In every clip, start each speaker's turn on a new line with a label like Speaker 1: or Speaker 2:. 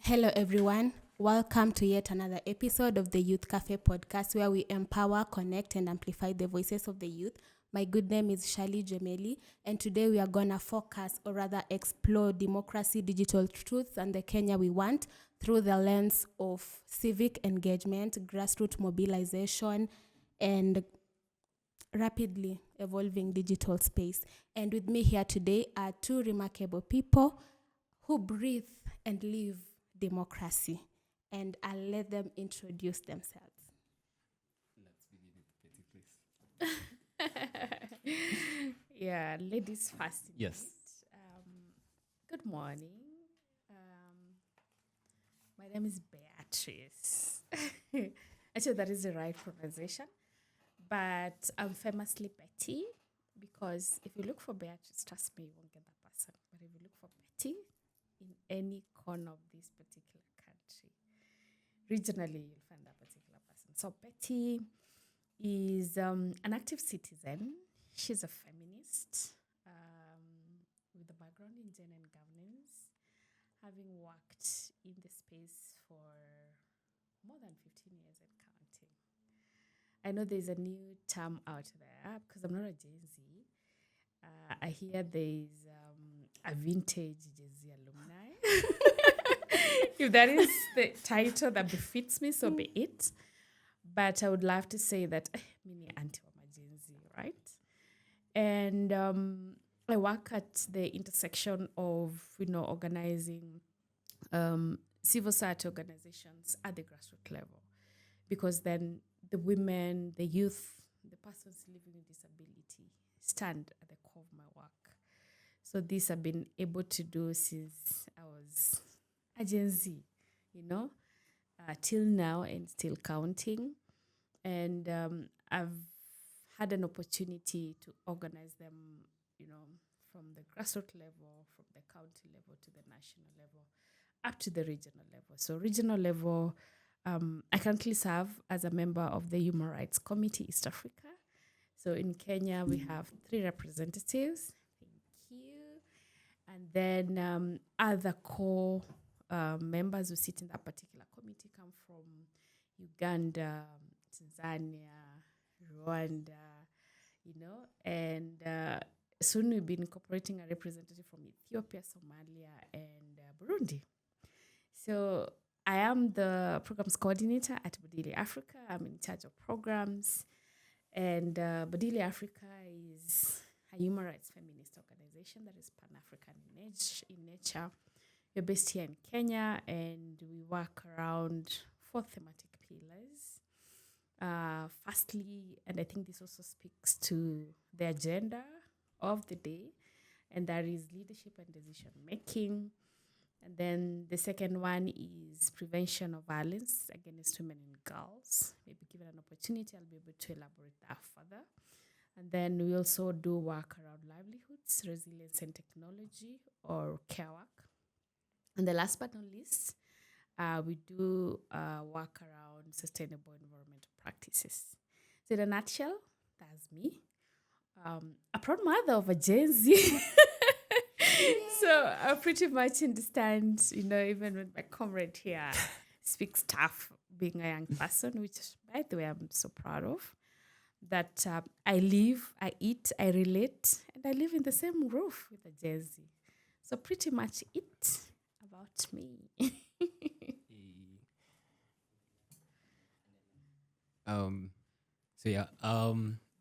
Speaker 1: Hello, everyone. Welcome to yet another episode of the Youth Cafe podcast, where we empower, connect, and amplify the voices of the youth. My good name is Shali Gemeli, and today we are going to focus, or rather explore democracy, digital truths, and the Kenya we want through the lens of civic engagement, grassroots mobilization, and rapidly evolving digital space. And with me here today are two remarkable people who breathe and live democracy. And I'll let them introduce themselves.
Speaker 2: Let's begin with Betty, please.
Speaker 3: Yeah, ladies first.
Speaker 2: Yes.
Speaker 3: Good morning. My name is Beatrice. Actually, that is the right pronunciation. But I'm famously Betty because if you look for Beatrice, trust me, you won't get that person. But if you look for Betty in any corner of this particular country, regionally, you'll find that particular person. So Betty is an active citizen. She's a feminist with a background in gender and governance, having worked in the space for more than 15 years and counting. I know there's a new term out there because I'm not a Gen Z. I hear there's a vintage Gen Z alumni. If that is the title that befits me, so be it. But I would love to say that mini auntie of my Gen Z, right? And I work at the intersection of, organizing civil society organizations at the grassroots level. Because then the women, the youth, the persons living with disability stand at the core of my work. So this I've been able to do since I was a Gen Z, till now and still counting. And I've had an opportunity to organize them, from the grassroots level, from the county level to the national level, up to the regional level. So regional level, I currently serve as a member of the Human Rights Committee East Africa. So in Kenya, we have 3 representatives. Thank you. And then other core members who sit in that particular committee come from Uganda, Tanzania, Rwanda, and soon we'll be incorporating a representative from Ethiopia, Somalia, and Burundi. So I am the programs coordinator at Badili Africa. I'm in charge of programs. And Badili Africa is a human rights feminist organization that is Pan-African in nature. We're based here in Kenya, and we work around 4 thematic pillars. Firstly, and I think this also speaks to the agenda of the day, and that is leadership and decision making. And then the second one is prevention of violence against women and girls. Maybe given an opportunity, I'll be able to elaborate that further. And then we also do work around livelihoods, resilience and technology, or care work. And the last but not least, we do work around sustainable environmental practices. So in a nutshell, that's me. A proud mother of a Gen Z. So I pretty much understand, even when my comrade here speaks tough, being a young person, which, by the way, I'm so proud of, that I live, I eat, I relate, and I live in the same roof with a Gen Z. So pretty much it about me.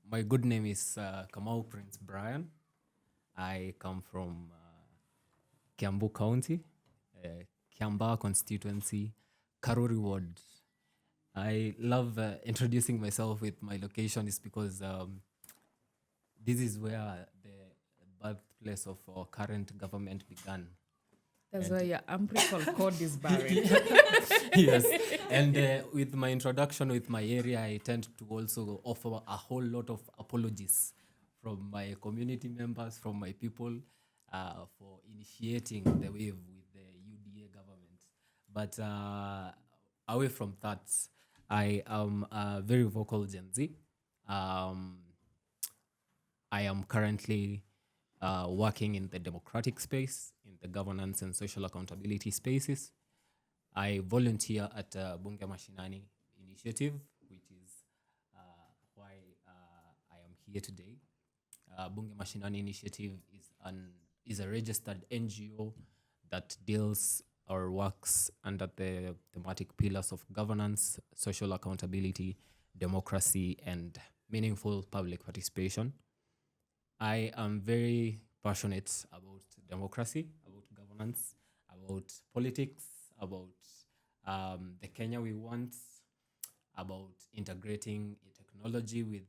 Speaker 2: My good name is Kamau Prince Brian. I come from Kiambu County, Kiamba constituency, Karuri ward. I love introducing myself with my location is because this is where the birthplace of our current government began.
Speaker 3: That's why your umbilical cord is buried.
Speaker 2: Yes. And with my introduction with my area, I tend to also offer a whole lot of apologies from my community members, from my people, for initiating the wave with the UDA government. But away from that, I am a very vocal Gen Z. I am currently working in the democratic space, in the governance and social accountability spaces. I volunteer at Bunge Mashinani initiative, which is why I am here today. Bunge Mashinani initiative is a registered NGO that deals or works under the thematic pillars of governance, social accountability, democracy, and meaningful public participation. I am very passionate about democracy, about governance, about politics, about the Kenya we want, about integrating technology with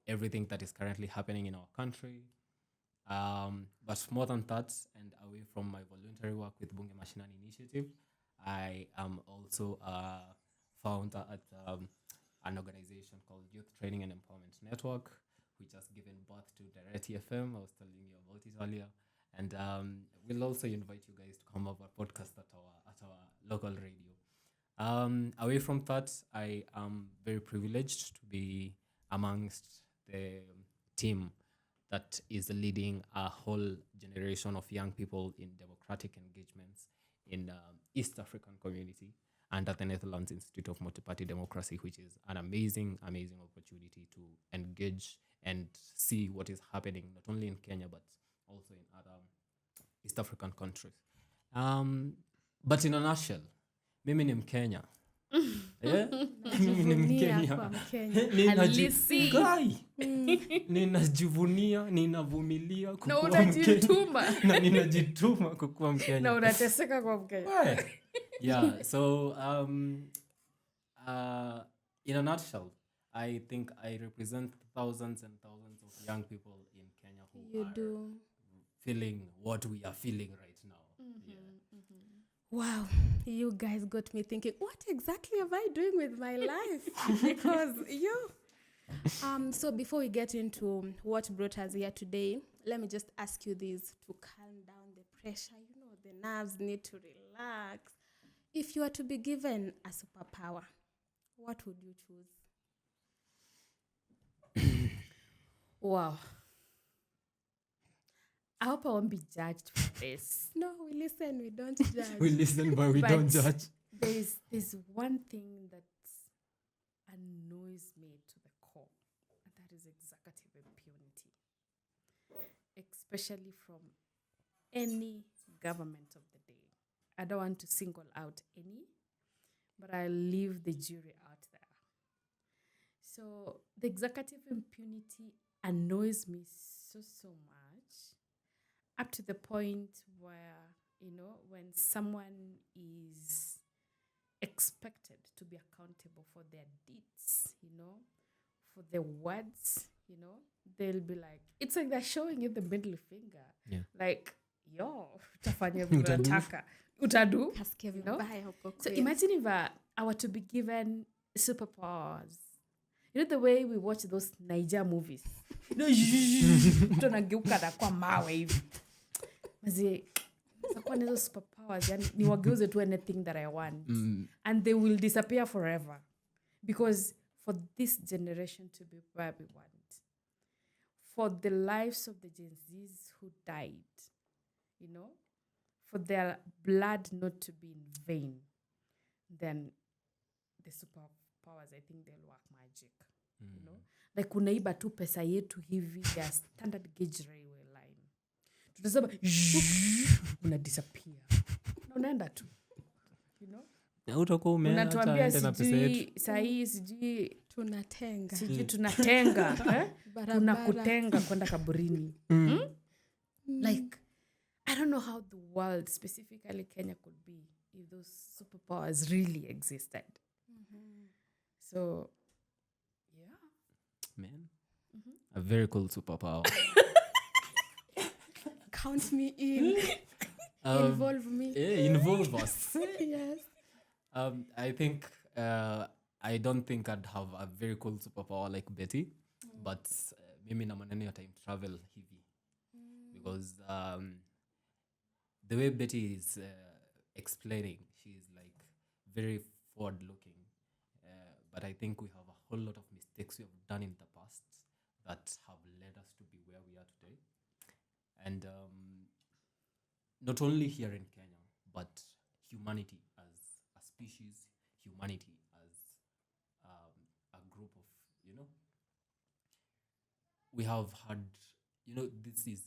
Speaker 2: everything that is currently happening in our country. But more than that, and away from my voluntary work with Bunge Mashinani Initiative, I am also a founder at an organization called Youth Training and Empowerment Network, which has given birth to Direct FM. I was telling you about it earlier. And we'll also invite you guys to come over podcast at our local radio. Away from that, I am very privileged to be amongst the team that is leading a whole generation of young people in democratic engagements in East African community under the Netherlands Institute of Multi-Party Democracy, which is an amazing, amazing opportunity to engage and see what is happening, not only in Kenya, but also in other East African countries. But in a nutshell, mimi ni Mkenya. Mimi ni Mkenya.
Speaker 3: Halisi.
Speaker 2: Ninajivunia, ninavumilia
Speaker 3: Na
Speaker 2: kukuwa
Speaker 3: unajituma.
Speaker 2: Mkenya. Na ninajituma kukuwa Mkenya.
Speaker 3: Na unateseka kwa Mkenya.
Speaker 2: Yeah, so in a nutshell, I think I represent thousands and thousands of young people in Kenya who are feeling what we are feeling right now.
Speaker 1: Wow, you guys got me thinking, what exactly am I doing with my life? Because so before we get into what brought us here today, let me just ask you this to calm down the pressure. The nerves need to relax. If you were to be given a superpower, what would you choose?
Speaker 3: Wow. I hope I won't be judged for this.
Speaker 1: No, we listen, we don't judge.
Speaker 2: We listen, but we don't judge.
Speaker 3: There's one thing that annoys me to the core, and that is executive impunity, especially from any government of the day. I don't want to single out any, but I'll leave the jury out there. So the executive impunity annoys me so much, up to the point where, when someone is expected to be accountable for their deeds, for their words, they'll be like, it's like they're showing you the middle finger.
Speaker 2: Yeah.
Speaker 3: Like, utafanya vile unataka. Utadu. So imagine if I were to be given superpowers. You know the way we watch those Niger movies? Tunageuka na kwa mawe hivi. Mazi, kwa nizo superpowers, yani niwageuze to anything that I want. And they will disappear forever. Because for this generation to be where we want, for the lives of the Gen Zs who died, for their blood not to be in vain, then the superpowers, I think they'll work magic. Like unaiba tu pesa yetu hivi ya standard gauge railway line. Tutasema una disappear. Na unaenda tu.
Speaker 2: Na utakuwa umeenda
Speaker 3: unatuambia sijui sahi sijui
Speaker 1: tunatenga.
Speaker 3: Sijui tunatenga. Tunakutenga kwenda kaburini. Like I don't know how the world, specifically Kenya, could be if those superpowers really existed. So, yeah.
Speaker 2: Man, a very cool superpower.
Speaker 1: Count me in. Involve me.
Speaker 2: Yeah, involve us.
Speaker 1: Yes.
Speaker 2: I think, I don't think I'd have a very cool superpower like Betty, but mimi na maneno ya time travel hivi. Because the way Betty is explaining, she's like very forward looking. But I think we have a whole lot of mistakes we have done in the past that have led us to be where we are today. And not only here in Kenya, but humanity as species, humanity as a group of, we have had, this is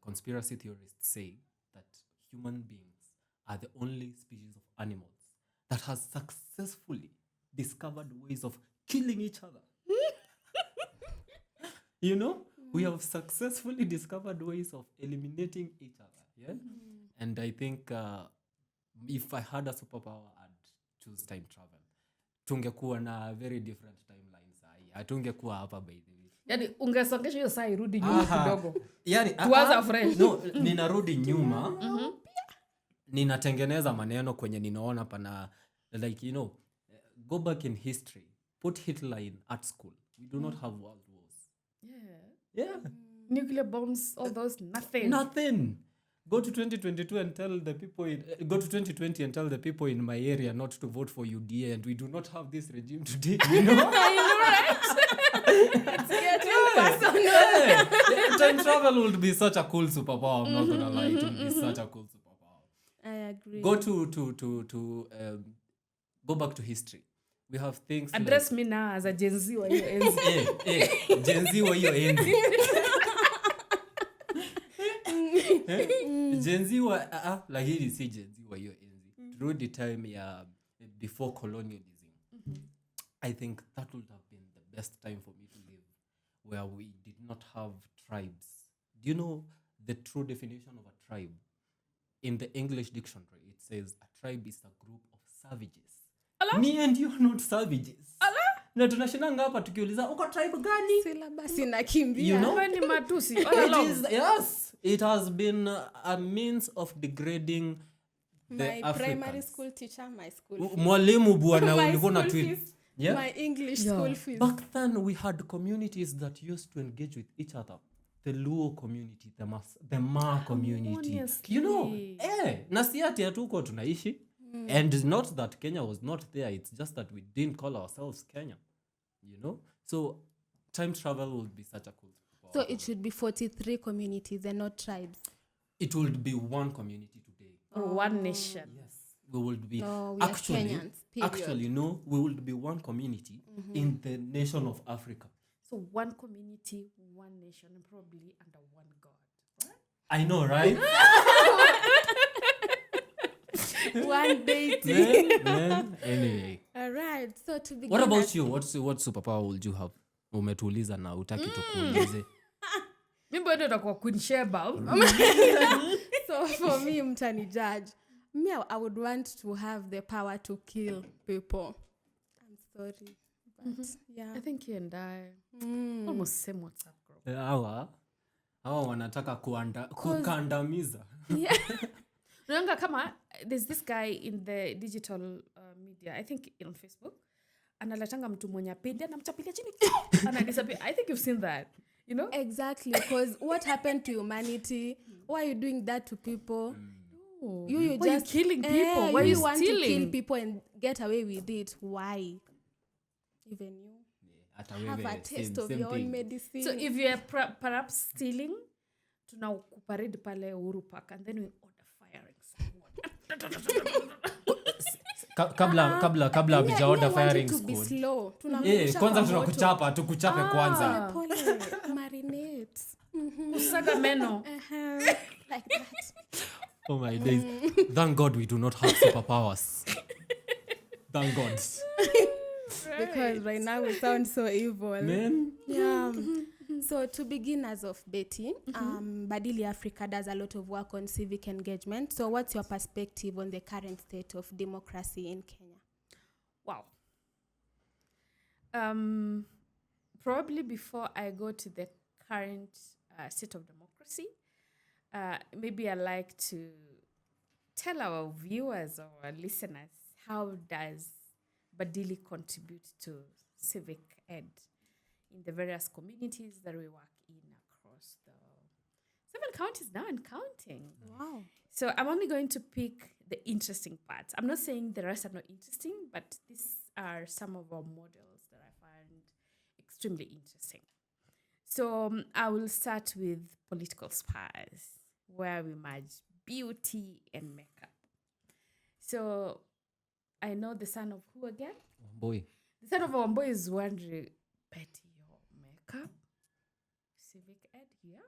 Speaker 2: conspiracy theorists say that human beings are the only species of animals that has successfully discovered ways of killing each other. We have successfully discovered ways of eliminating each other. Yeah. And I think if I had a superpower, I'd choose time travel. Tungekuwa na very different timelines. Hatungekuwa hapa by the way.
Speaker 3: Yani ungesongesha hiyo saa irudi nyuma kidogo.
Speaker 2: Yani
Speaker 3: tuanza fresh.
Speaker 2: No, ninarudi nyuma. Ninatengeneza maneno kwenye ninaona pana, like, go back in history. Put Hitler in art school. We do not have world wars. Yeah.
Speaker 3: Nuclear bombs, all those,
Speaker 2: Nothing. Go to 2022 and tell the people go to 2020 and tell the people in my area not to vote for UDA, and we do not have this regime today.
Speaker 3: I know, right? It's getting personal.
Speaker 2: Time travel would be such a cool superpower. I'm not gonna lie, it would be such a cool superpower.
Speaker 1: I agree.
Speaker 2: Go go back to history. We have things
Speaker 3: address me now as a Gen Z wa hiyo enzi.
Speaker 2: Gen Z wa hiyo enzi. Gen Z wa lakini si Gen Z wa hiyo enzi. Through the time ya before colonialism. I think that would have been the best time for me to live, where we did not have tribes. Do you know the true definition of a tribe? In the English dictionary, it says a tribe is a group of savages.
Speaker 3: Hello?
Speaker 2: Me and you are not savages.
Speaker 3: Hello?
Speaker 2: Na tunashindanga hapa tukiuliza uko tribe gani?
Speaker 1: Sila basi nakimbia.
Speaker 3: Ni matusi all along.
Speaker 2: Yes, it has been a means of degrading the
Speaker 1: my
Speaker 2: Africans.
Speaker 1: Primary school teacher, my school fees.
Speaker 2: Mwalimu bwana
Speaker 1: My
Speaker 2: ulikuwa na
Speaker 1: school
Speaker 2: tweet.
Speaker 1: fees.
Speaker 2: Yeah.
Speaker 1: My English school fees.
Speaker 2: Back then we had communities that used to engage with each other. The Luo community, the Ma community.
Speaker 3: Honestly.
Speaker 2: Na si ati hatuko tunaishi. And not that Kenya was not there, it's just that we didn't call ourselves Kenya. So time travel would be such a cool power.
Speaker 1: So it should be 43 communities and not tribes.
Speaker 2: It would be one community today.
Speaker 3: Or one nation.
Speaker 2: Yes. We would be
Speaker 1: We are Kenyans, period.
Speaker 2: actually no, we would be one community in the nation of Africa.
Speaker 3: So one community, one nation, and probably under one God.
Speaker 2: I know, right?
Speaker 1: One deity.
Speaker 2: Man. Anyway.
Speaker 1: All right. So to begin.
Speaker 2: What about you? What superpower would you have? Umetuuliza na utaki tukuulize.
Speaker 3: Mimi bado nitakuwa Queen Sheba.
Speaker 1: So for me, mtani judge. Me, I would want to have the power to kill people. I'm sorry. But yeah.
Speaker 3: I think you and I almost same WhatsApp group.
Speaker 2: Hawa wanataka kukandamiza.
Speaker 1: Yeah.
Speaker 3: Unaanga kama there's this guy in the digital media, I think on Facebook, analetanga mtu mwenye apende anamchapilia chini. Anadisappear. I think you've seen that.
Speaker 1: Exactly, because what happened to humanity? Why are you doing that to people? You
Speaker 3: Why
Speaker 1: just
Speaker 3: you killing people? Why
Speaker 1: you
Speaker 3: you
Speaker 1: want to kill
Speaker 3: stealing?
Speaker 1: people and get away with it? Why? Even you have a taste of your own medicine.
Speaker 3: So if you're perhaps stealing, tunakuparade pale Uhuru Park and then we order firing someone.
Speaker 2: kabla bijaorder firing
Speaker 1: to be
Speaker 2: squad.
Speaker 1: slow.
Speaker 2: Kwanza tunakuchapa tukuchape kwanza.
Speaker 1: Pole, marinate.
Speaker 3: Usaga meno.
Speaker 1: Like that.
Speaker 2: Oh my days. Thank God we do not have superpowers. Thank God.
Speaker 1: Because right now we sound so evil.
Speaker 2: Man.
Speaker 1: Yeah. So to begin as of Betty, Badili Africa does a lot of work on civic engagement. So what's your perspective on the current state of democracy in Kenya?
Speaker 3: Wow. Probably before I go to the current state of democracy, maybe I'd like to tell our viewers or our listeners, how does Badili contribute to civic ed in the various communities that we work in across the 7 counties now and counting.
Speaker 1: Wow.
Speaker 3: So I'm only going to pick the interesting parts. I'm not saying the rest are not interesting, but these are some of our models that I find extremely interesting. So I will start with political spas, where we merge beauty and makeup. So I know the son of who again?
Speaker 2: Boy.
Speaker 3: The son of Wamboy is wondering, Betty, your makeup? Civic ed? Yeah.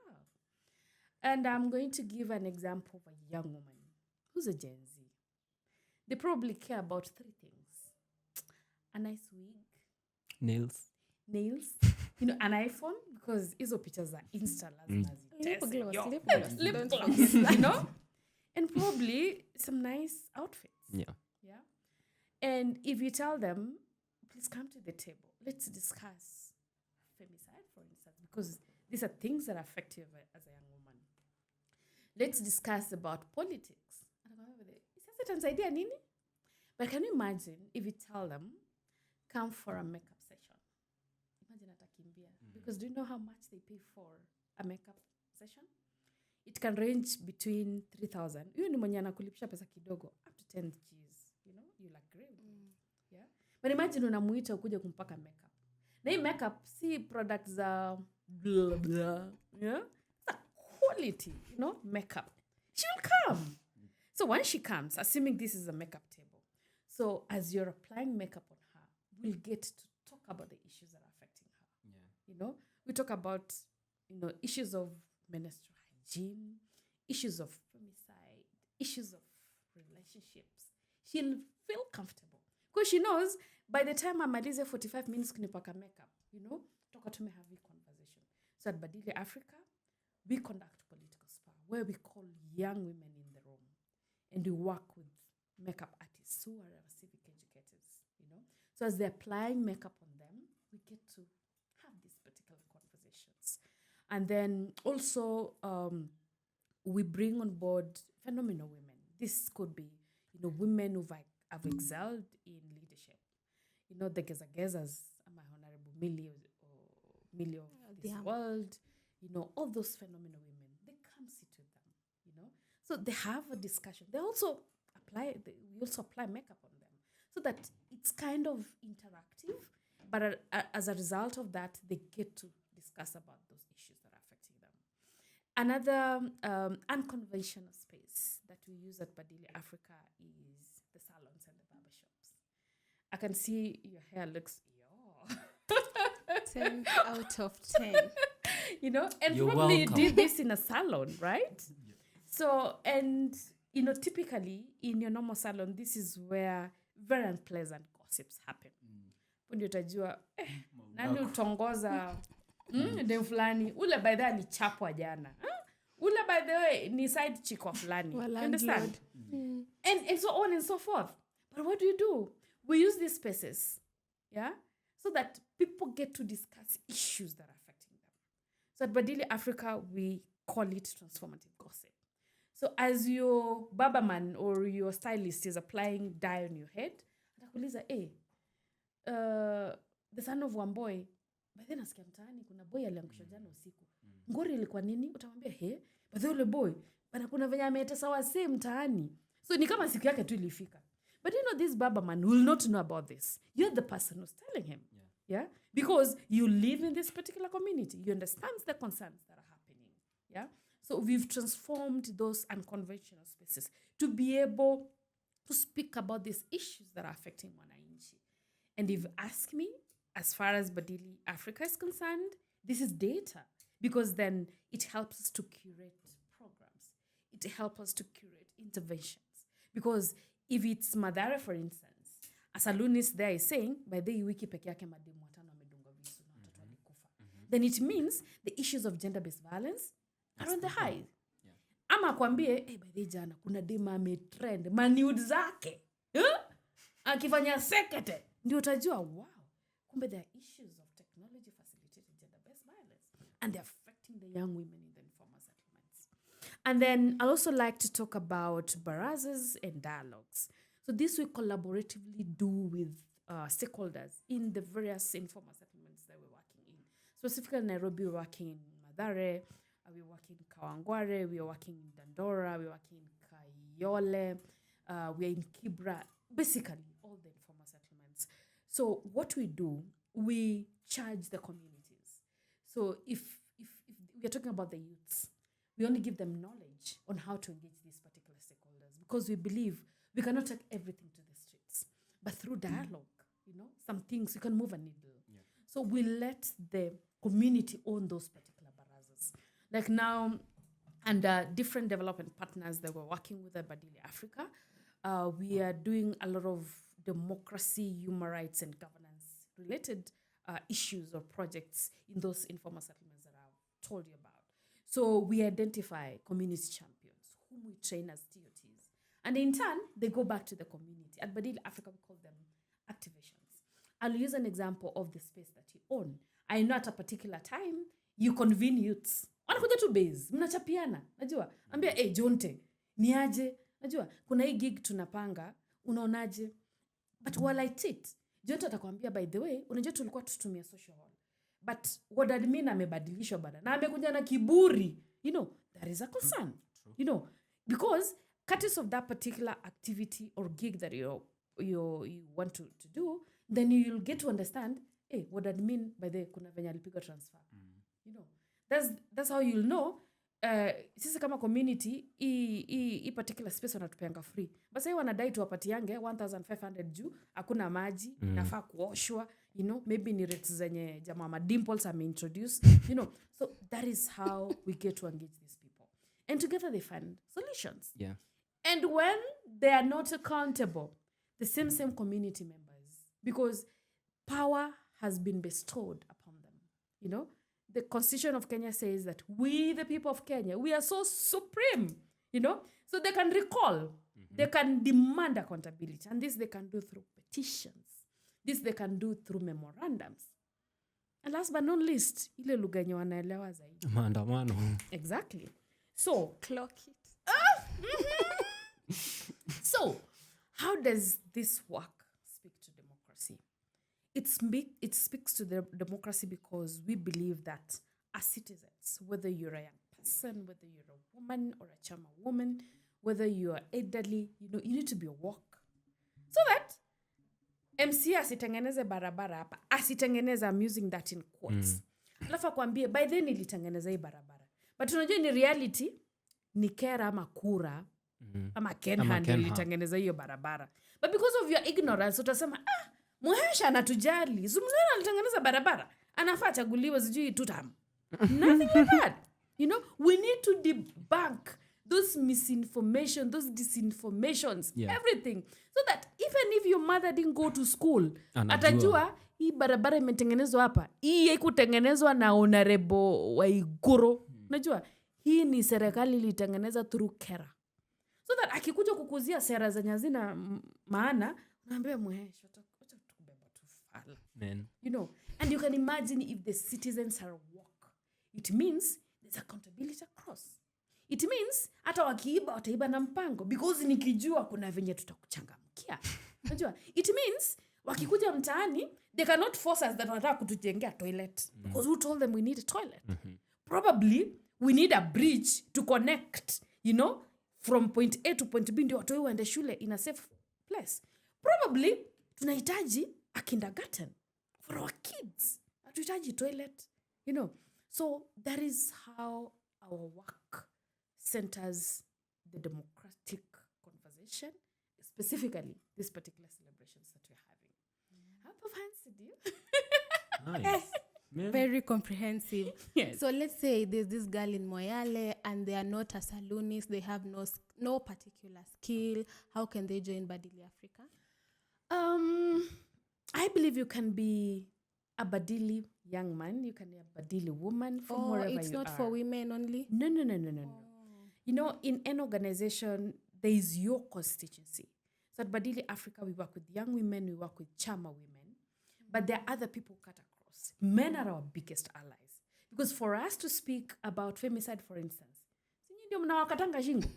Speaker 3: And I'm going to give an example of a young woman who's a Gen Z. They probably care about 3 things. A nice wig,
Speaker 2: Nails.
Speaker 3: nails, an iPhone, because hizo pictures are Insta
Speaker 1: Lip gloss,
Speaker 3: Yo,
Speaker 1: lip gloss.
Speaker 3: lip
Speaker 1: Don't
Speaker 3: gloss,
Speaker 1: forget
Speaker 3: and probably some nice outfits.
Speaker 2: Yeah.
Speaker 3: Yeah. And if you tell them, please come to the table, let's discuss femicide, for instance, because these are things that affect you as a young woman. Let's discuss about politics. Idea nini? But can you imagine if you tell them, come for a makeup session? Imagine atakimbia. Because do you know how much they pay for a makeup session? It can range between 3,000. Huyo ni mwenye anakulipisha pesa kidogo up to 10 Gs. You'll agree with me. Yeah. But imagine unamuita ukuje kumpaka makeup. Na hii makeup si products za blah blah. Yeah. It's a quality, makeup. She will come. So when she comes, assuming this is a makeup table, so as you're applying makeup on her, we'll get to talk about the issues that are affecting her.
Speaker 2: Yeah.
Speaker 3: We talk about, issues of menstrual hygiene, issues of femicide, issues of relationships. She'll feel comfortable because she knows by the time amalize 45 minutes kunipaka makeup, toka tume have a conversation. So at Badili Africa, we conduct political spa where we call young women in the room and we work with makeup artists who are civic educators, So as they're applying makeup on them, we get to have these particular conversations. And then also we bring on board phenomenal women. This could be, women who have excelled in leadership. The Gezagezas, my Honorable Millie of this world, all those phenomenal women, they come sit with them, So they have a discussion. We also apply makeup on them so that it's kind of interactive. But as a result of that, they get to discuss about those issues that are affecting them. Another unconventional space that we use at Badili Africa is the salons and the barbershops. I can see your hair looks,
Speaker 1: 10 out of 10.
Speaker 3: And
Speaker 2: You're
Speaker 3: probably
Speaker 2: welcome.
Speaker 3: you did this in a salon, right? Yeah. So, and, typically in your normal salon, this is where very unpleasant gossips happen. Ndio utajua, nani utongoza dem fulani, ule by the way alichapwa jana. Ule by the way ni side chick wa fulani. You understand? And so on and so forth. But what do? We use these spaces, yeah, so that people get to discuss issues that are affecting them. So at Badili Africa, we call it transformative gossip. So as your barberman or your stylist is applying dye on your head, atakuuliza, the son of Wamboy, by then nasikia mtaani kuna boy aliangusha jana usiku. Ngori ilikuwa nini? Utamwambia, by the ule boy, bana kuna venye ametesa wase mtaani. So ni kama siku yake tu ilifika. But this barberman will not know about this. You're the person who's telling him. Yeah? Because you live in this particular community. You understand the concerns that are happening. Yeah? So we've transformed those unconventional spaces to be able to speak about these issues that are affecting Mwananchi. And if you ask me, as far as Badili Africa is concerned, this is data. Because then it helps us to curate programs. It helps us to curate interventions. Because if it's Madara, for instance, a salonist there is saying, by the wiki peke yake mademu watano wamedungwa visu na watoto walikufa. Then it means the issues of gender-based violence are on the high. Yeah. Ama kwambie, by the jana, kuna dema ametrend, maniud zake. Akifanya sekete. Ndio utajua, wow. Kumbe there are issues of technology-facilitated gender-based violence. And they're affecting the young women in the informal settlements. And then I also like to talk about barazas and dialogues. So this we collaboratively do with stakeholders in the various informal settlements that we're working in. Specifically in Nairobi, we're working in Madare, we're working in Kawangware, we're working in Dandora, we're working in Kayole, we're in Kibra, basically all the informal settlements. So what we do, we charge the communities. So if we're talking about the youths, we only give them knowledge on how to engage these particular stakeholders because we believe we cannot take everything to the streets. but through dialogue, some things you can move a needle. Yeah. So we let the community own those particular barazas. Like now, under different development partners that we're working with at Badili Africa, we are doing a lot of democracy, human rights, and governance related issues or projects in those informal settlements that I've told you about. So we identify community champions whom we train as TOTs. And in turn, they go back to the community. At Badili Africa, we call them activations. I'll use an example of the space that you own. I know at a particular time, you convene youths. Wanakuja tu base, mnachapiana. Najua, ambia, Jonte, niaje. Najua, kuna hii gig tunapanga, unaonaje. But while I cheat, Jonte atakwambia, by the way, unajua tulikuwa tutumia social hall. But what admin amebadilishwa bada. Na amekuja na kiburi. There is a concern. True. Because courtesy of that particular activity or gig that you want to do, then you'll get to understand, what admin by the kuna venye alipiga transfer. That's how you'll know. Sisi kama community, hii particular space wanatupeanga free. Basi wanadai tuwapatiange 1,500 juu, hakuna maji, nafaa kuoshwa, maybe ni rates zenye jamaa madimples ameintroduce, So that is how we get to engage these people. And together they find solutions.
Speaker 2: Yeah.
Speaker 3: And when they are not accountable, the same community members, because power has been bestowed upon them, The Constitution of Kenya says that we, the people of Kenya, we are so supreme, So they can recall, they can demand accountability. And this they can do through petitions. This they can do through memorandums. And last but not least, ile lugha yenye wanaelewa zaidi.
Speaker 2: Maandamano.
Speaker 3: Exactly. So,
Speaker 1: clock it.
Speaker 3: So, how does this work speak to democracy? It speaks to the democracy because we believe that as citizens, whether you're a young person, whether you're a woman or a chama woman, whether you are elderly, you need to be woke. So that MC asitengeneze barabara hapa, asitengeneze, I'm using that in quotes. Alafu akwambie, by then ilitengeneza hii barabara. But unajua in reality, ni kera ama kura, ama Kenhan ilitengeneza hiyo barabara. But because of your ignorance, utasema, Muhesha anatujali. Zumzana alitengeneza barabara. Anafaa chaguliwe sijui tutam. Nothing like that. We need to debunk those misinformation, those disinformations, everything. So that even if your mother didn't go to school, atajua hii barabara imetengenezwa hapa. Hii haikutengenezwa na honorable Waiguru. Unajua, hii ni serikali ilitengeneza through kera. So that akikuja kukuzia sera zenye hazina maana, unaambia Muhesha and you can imagine if the citizens are woke. It means there's accountability across. It means hata wakiiba wataiba na mpango because nikijua kuna venye tutakuchangamkia. Unajua? It means wakikuja mtaani they cannot force us that wanataka kutujengea toilet because who told them we need a toilet? Probably we need a bridge to connect, from point A to point B ndio watu waende shule in a safe place. Probably tunahitaji a kindergarten for our kids. Hatuhitaji toilet, So that is how our work centers the democratic conversation, specifically these particular celebrations that we're having. How fancy,
Speaker 2: Nice.
Speaker 1: Very comprehensive.
Speaker 3: Yes.
Speaker 1: So let's say there's this girl in Moyale and they are not a saloonist, they have no particular skill. How can they join Badili Africa?
Speaker 3: I believe you can be a Badili young man, you can be a Badili woman from wherever you are.
Speaker 1: It's not for women only?
Speaker 3: No. In an organization, there is your constituency. So at Badili Africa, we work with young women, we work with chama women. But there are other people cut across. Men are our biggest allies. Because for us to speak about femicide, for instance, ndio mnawakatanga shingo.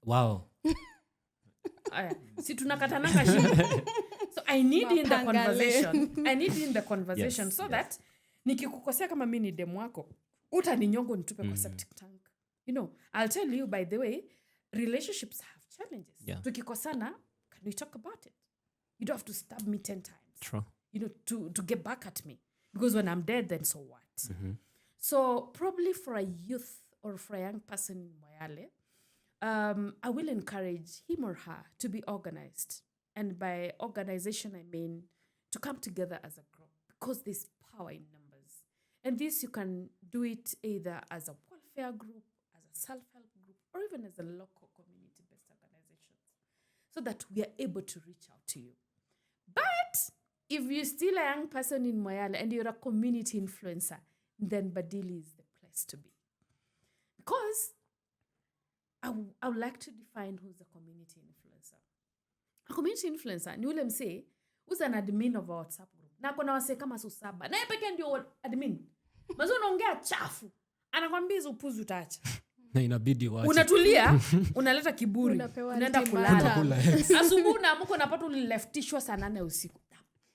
Speaker 2: Wow.
Speaker 3: Si tunakatananga shingo. So I need you in the conversation. I need you in the conversation so that nikikukosea kama mimi ni demu wako, utaninyongo nitupe kwa septic tank. I'll tell you, by the way, relationships have challenges.
Speaker 2: Yeah.
Speaker 3: Tukikosana, can we talk about it? You don't have to stab me 10 times.
Speaker 2: True.
Speaker 3: To get back at me. Because when I'm dead, then so what? So probably for a youth or for a young person in Moyale, I will encourage him or her to be organized. And by organization, I mean to come together as a group because there's power in numbers. And this, you can do it either as a welfare group, as a self-help group, or even as a local community-based organization, so that we are able to reach out to you. But if you're still a young person in Moyale and you're a community influencer, then Badili is the place to be. Because I would like to define who's a community influencer. A community influencer ni ule msee who's an admin of a WhatsApp group. Na kuna wase kama susaba. Na yeye pekee ndio admin. Mazo unaongea chafu. Anakwambia hizo upuzi utaacha.
Speaker 2: Na inabidi waache.
Speaker 3: Unatulia, unaleta kiburi. Unaenda kulala. Asubuhi unaamka unapata ulileftishwa saa 8 usiku.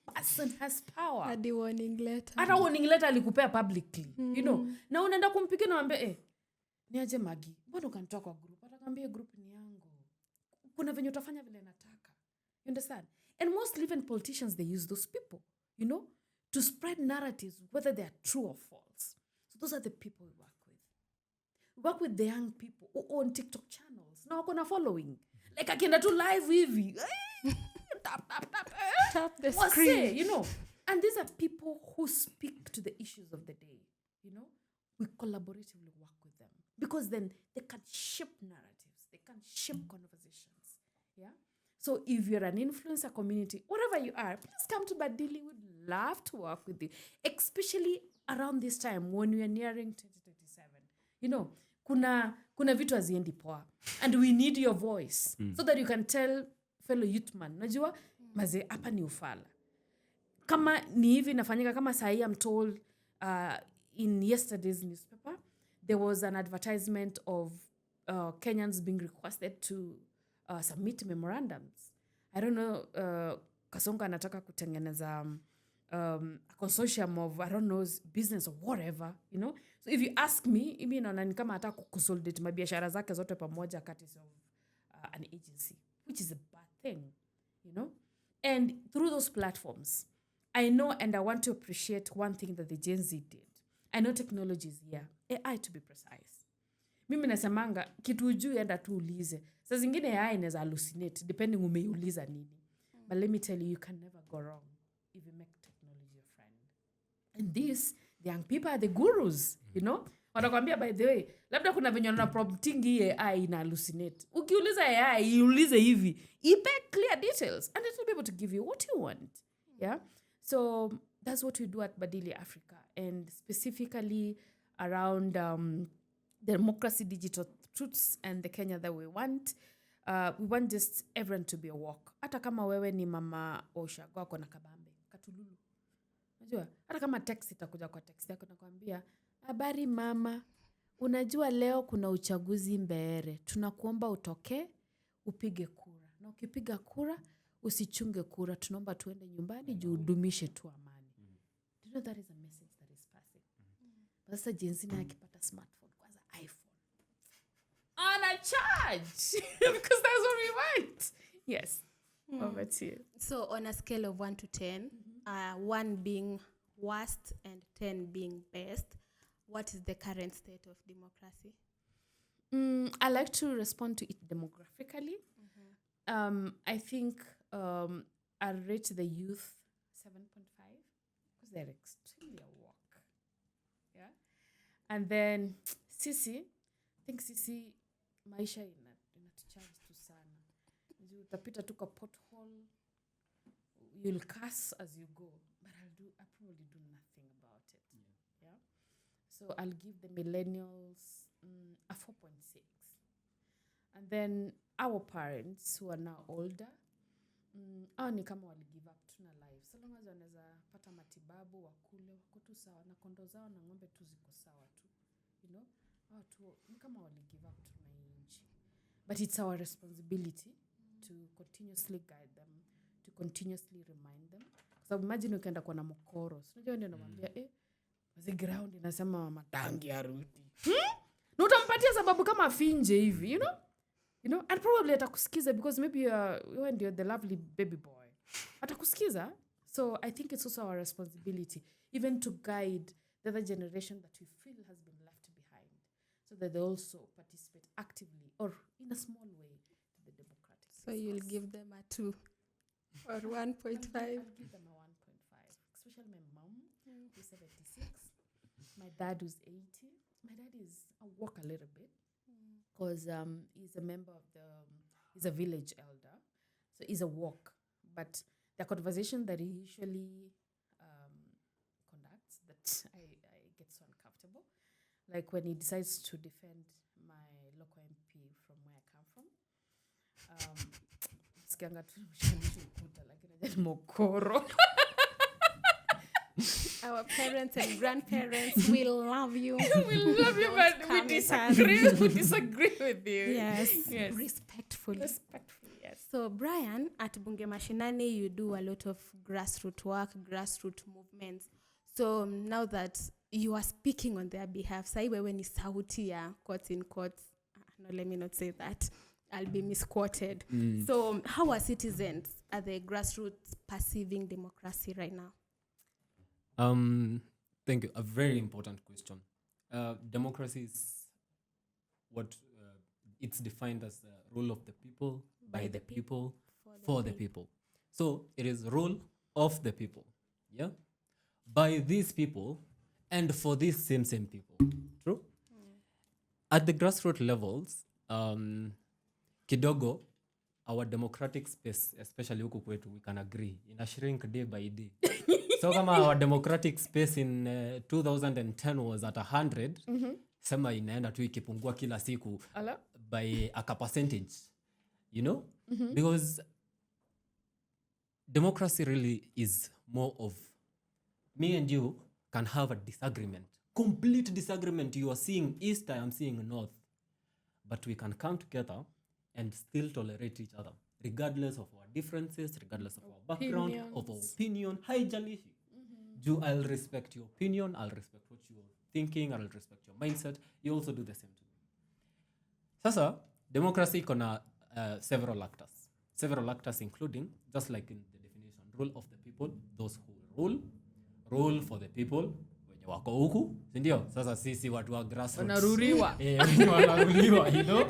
Speaker 3: That person has power.
Speaker 1: Hadi warning letter.
Speaker 3: Hata warning letter alikupea publicly. You know. Na unaenda kumpigia na mwambie niaje Magi. Mbona ukanitoa kwa group? Atakwambia group ni yangu. Kuna venye utafanya vile nataka. You understand? And mostly even politicians, they use those people, you know, to spread narratives, whether they are true or false. So those are the people we work with. We work with the young people who own TikTok channels. Now we're following. Like akienda tu live hivi.
Speaker 1: Tap the
Speaker 3: What's
Speaker 1: screen.
Speaker 3: say, you know? And these are people who speak to the issues of the day, you know? We collaboratively work with them. Because then they can shape narratives. They can shape conversations. Yeah? So if you're an influencer community, whatever you are, please come to Badili. We'd love to work with you. Especially around this time when we are nearing 2027. You know, kuna vitu haziendi poa. And we need your voice. So that you can tell fellow youth man, najua, maze, hapa ni ufala. Kama ni hivi nafanyika, kama sahi I'm told in yesterday's newspaper, there was an advertisement of Kenyans being requested to submit memorandums. I don't know, Kasonga anataka kutengeneza a consortium of, I don't know, business or whatever, you know. So if you ask me, imi naona ni kama ataka kuconsolidate mabiashara zake zote pamoja courtesy of an agency, which is a bad thing, you know. And through those platforms, I know and I want to appreciate one thing that the Gen Z did. I know technology is here, AI to be precise. Mimi nasemanga kitu ujui enda tu ulize. Saa zingine AI inaweza hallucinate depending umeiuliza nini. But let me tell you, you can never go wrong if you make technology your friend. And this, the young people are the gurus, you know? Wanakwambia, by the way, labda kuna venye na prompting hii AI ina hallucinate. Ukiuliza AI, iulize hivi. Ipe clear details and it will be able to give you what you want. Yeah? So that's what we do at Badili Africa, and specifically around democracy, digital truths, and the Kenya that we want. We want just everyone to be a walk. Hata kama wewe ni mama Oshago ako na kabambe, katululu. Unajua, hata kama text itakuja kwa text yako nakwambia, habari mama, unajua leo kuna uchaguzi Mbeere. Tunakuomba utoke, upige kura. Na ukipiga kura, usichunge kura. Tunaomba tuende nyumbani juu udumishe tu amani. Do you know that is a message that is passing? Sasa jinsi na akipata smartphone, kwanza iPhone. On a charge! Because that's what we want. Yes. Over to you.
Speaker 1: So on a scale of 1 to 10, 1 being worst and 10 being best, what is the current state of democracy?
Speaker 3: I like to respond to it demographically. I think I'll rate the youth 7.5 because they're extremely awoke. Yeah. And then Sisi, I think Sisi maisha inatucharge tu sana. Utapita tu kwa pothole, you'll curse as you go, but I probably do nothing about it. Yeah. So I'll give the millennials a 4.6. And then our parents who are now older, hao ni kama wali give up tuna life. So long as wanaweza pata matibabu, wakule, wako tu sawa, na kondo zao na ng'ombe tu ziko sawa tu. You know? Hao tu ni kama wali give up tuna inchi. But it's our responsibility to continuously guide them, to continuously remind them. So imagine ukienda kwa na mokoro. Unajua ndio namwambia the ground inasema matangi arudi. Na utampatia sababu kama finje hivi, you know? You know, and probably atakusikiza because maybe you're the lovely baby boy. Atakusikiza. So I think it's also our responsibility even to guide the other generation that we feel has been left behind, so that they also participate actively or in a small way to the democratic process.
Speaker 1: So you'll give them a 2. Or 1.5.
Speaker 3: I'll give them a 1.5, especially my mom, who's 76, my dad, who's 80. My dad is a walk a little bit because he's a member of he's a village elder, so he's a walk. But the conversation that he usually conducts that I get so uncomfortable, like when he decides to defend my local MP from where I come from. Sikianga tu mshanikuta lakini najali mokoro.
Speaker 1: Our parents and grandparents will love you.
Speaker 3: We love you, but we disagree. We disagree with you.
Speaker 1: Yes.
Speaker 3: Respectfully, yes.
Speaker 1: So, Brian, at Bunge Mashinani, you do a lot of grassroots work, grassroots movements. So, now that you are speaking on their behalf, say when ni sauti ya, quotes in quotes. No, let me not say that. I'll be misquoted. So, how are citizens at the grassroots perceiving democracy right now?
Speaker 2: Thank you. A very important question. Democracy is what it's defined as the rule of the people, by the people, for the people. So it is rule of the people, yeah, by these people, and for these same people. True. At the grassroots levels, kidogo, our democratic space, especially huku kwetu, we can agree, ina shrink day by day. So kama our democratic space in 2010 was at 100, sema inaenda tu ikipungua kila siku by a percentage, you know? Because democracy really is more of me and you can have a disagreement, complete disagreement. You are seeing east, I am seeing north, but we can come together and still tolerate each other, regardless of our differences, regardless of our background, of our opinion. Haijalishi. I'll respect your opinion, I'll respect what you're thinking, I'll respect your mindset. You also do the same to me. Sasa, democracy kona several actors including, just like in the definition, rule of the people, those who rule for the people, wenye wako huku, sindio? Sasa sisi watu wa grassroots.
Speaker 3: Wanaruriwa.
Speaker 2: Wanaruriwa, you know?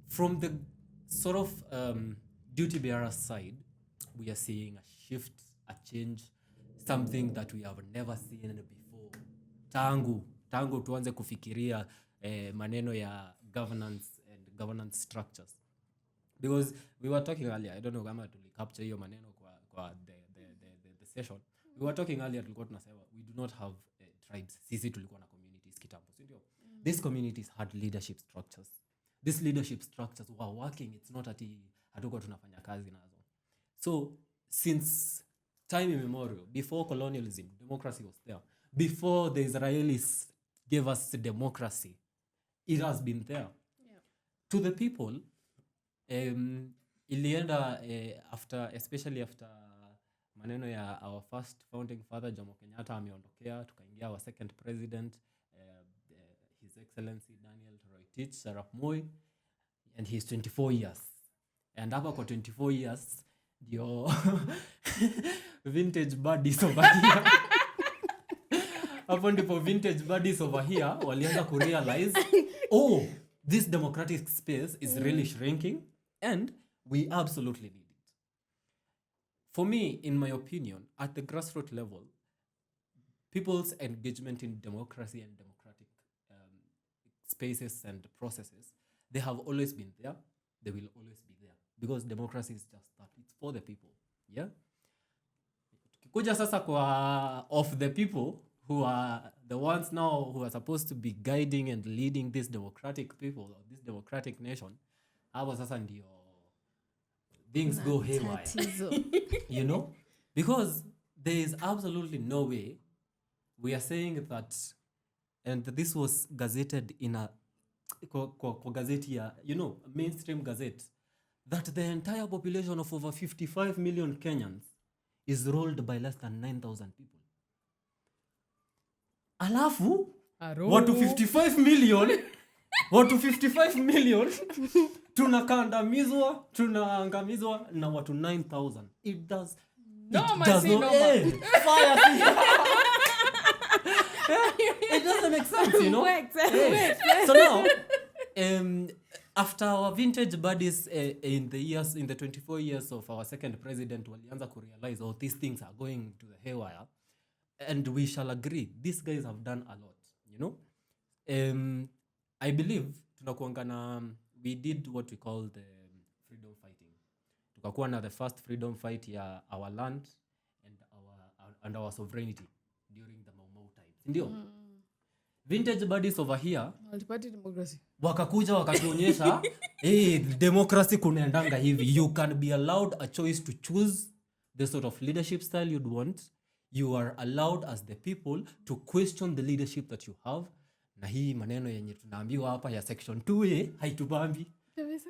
Speaker 2: From the sort of duty bearer side, we are seeing a shift, a change, something that we have never seen before. Tangu tuanze kufikiria maneno ya governance and governance structures. Because we were talking earlier, I don't know kama tulicapture hiyo maneno kwa the session. We were talking earlier, tulikuwa tunasema we do not have tribes. Sisi tulikuwa na communities kitambo, sindio? These communities had leadership structures. These leadership structures were working. It's not ati hatuko tunafanya kazi nazo. So since time immemorial, before colonialism, democracy was there. Before the Israelis gave us democracy, it has been there. Yeah. To the people, ilienda especially after maneno ya our first founding father Jomo Kenyatta ameondokea, tukaingia our second president, His Excellency Daniel Toroitich Arap Moi, and he's 24 years. And hapa kwa 24 years, ndio vintage buddies over here. Hapo ndipo vintage buddies over here walianza kurealize, this democratic space is really shrinking and we absolutely need it. For me, in my opinion, at the grassroots level, people's engagement in democracy and democratic spaces and processes, they have always been there. They will always be there. Because democracy is just that. It's for the people. Yeah? Kuja sasa kwa of the people who are the ones now who are supposed to be guiding and leading this democratic people or this democratic nation, hapo sasa ndio things go haywire. You know? Because there is absolutely no way we are saying that, and this was gazetted in a gazette, you know, a mainstream gazette, that the entire population of over 55 million Kenyans is ruled by less than 9,000 people. Alafu, watu 55 million, tunaangamizwa na watu 9,000. It does not it doesn't make sense, you know?
Speaker 1: Works.
Speaker 2: So now, after our vintage buddies in the 24 years of our second president walianza kurealize these things are going to the haywire, and we shall agree these guys have done a lot, you know. I believe tunakuanga na we did what we call the freedom fighting. Tukakuwa na the first freedom fight ya our land and our sovereignty during the Mau times, ndio. Vintage buddies over here
Speaker 3: multi-party democracy
Speaker 2: wakakuja wakatuonyesha democracy kunaendanga hivi. You can be allowed a choice to choose the sort of leadership style you'd want. You are allowed as the people to question the leadership that you have. Na hii maneno yenye tunaambiwa hapa ya section 2A haitubambi.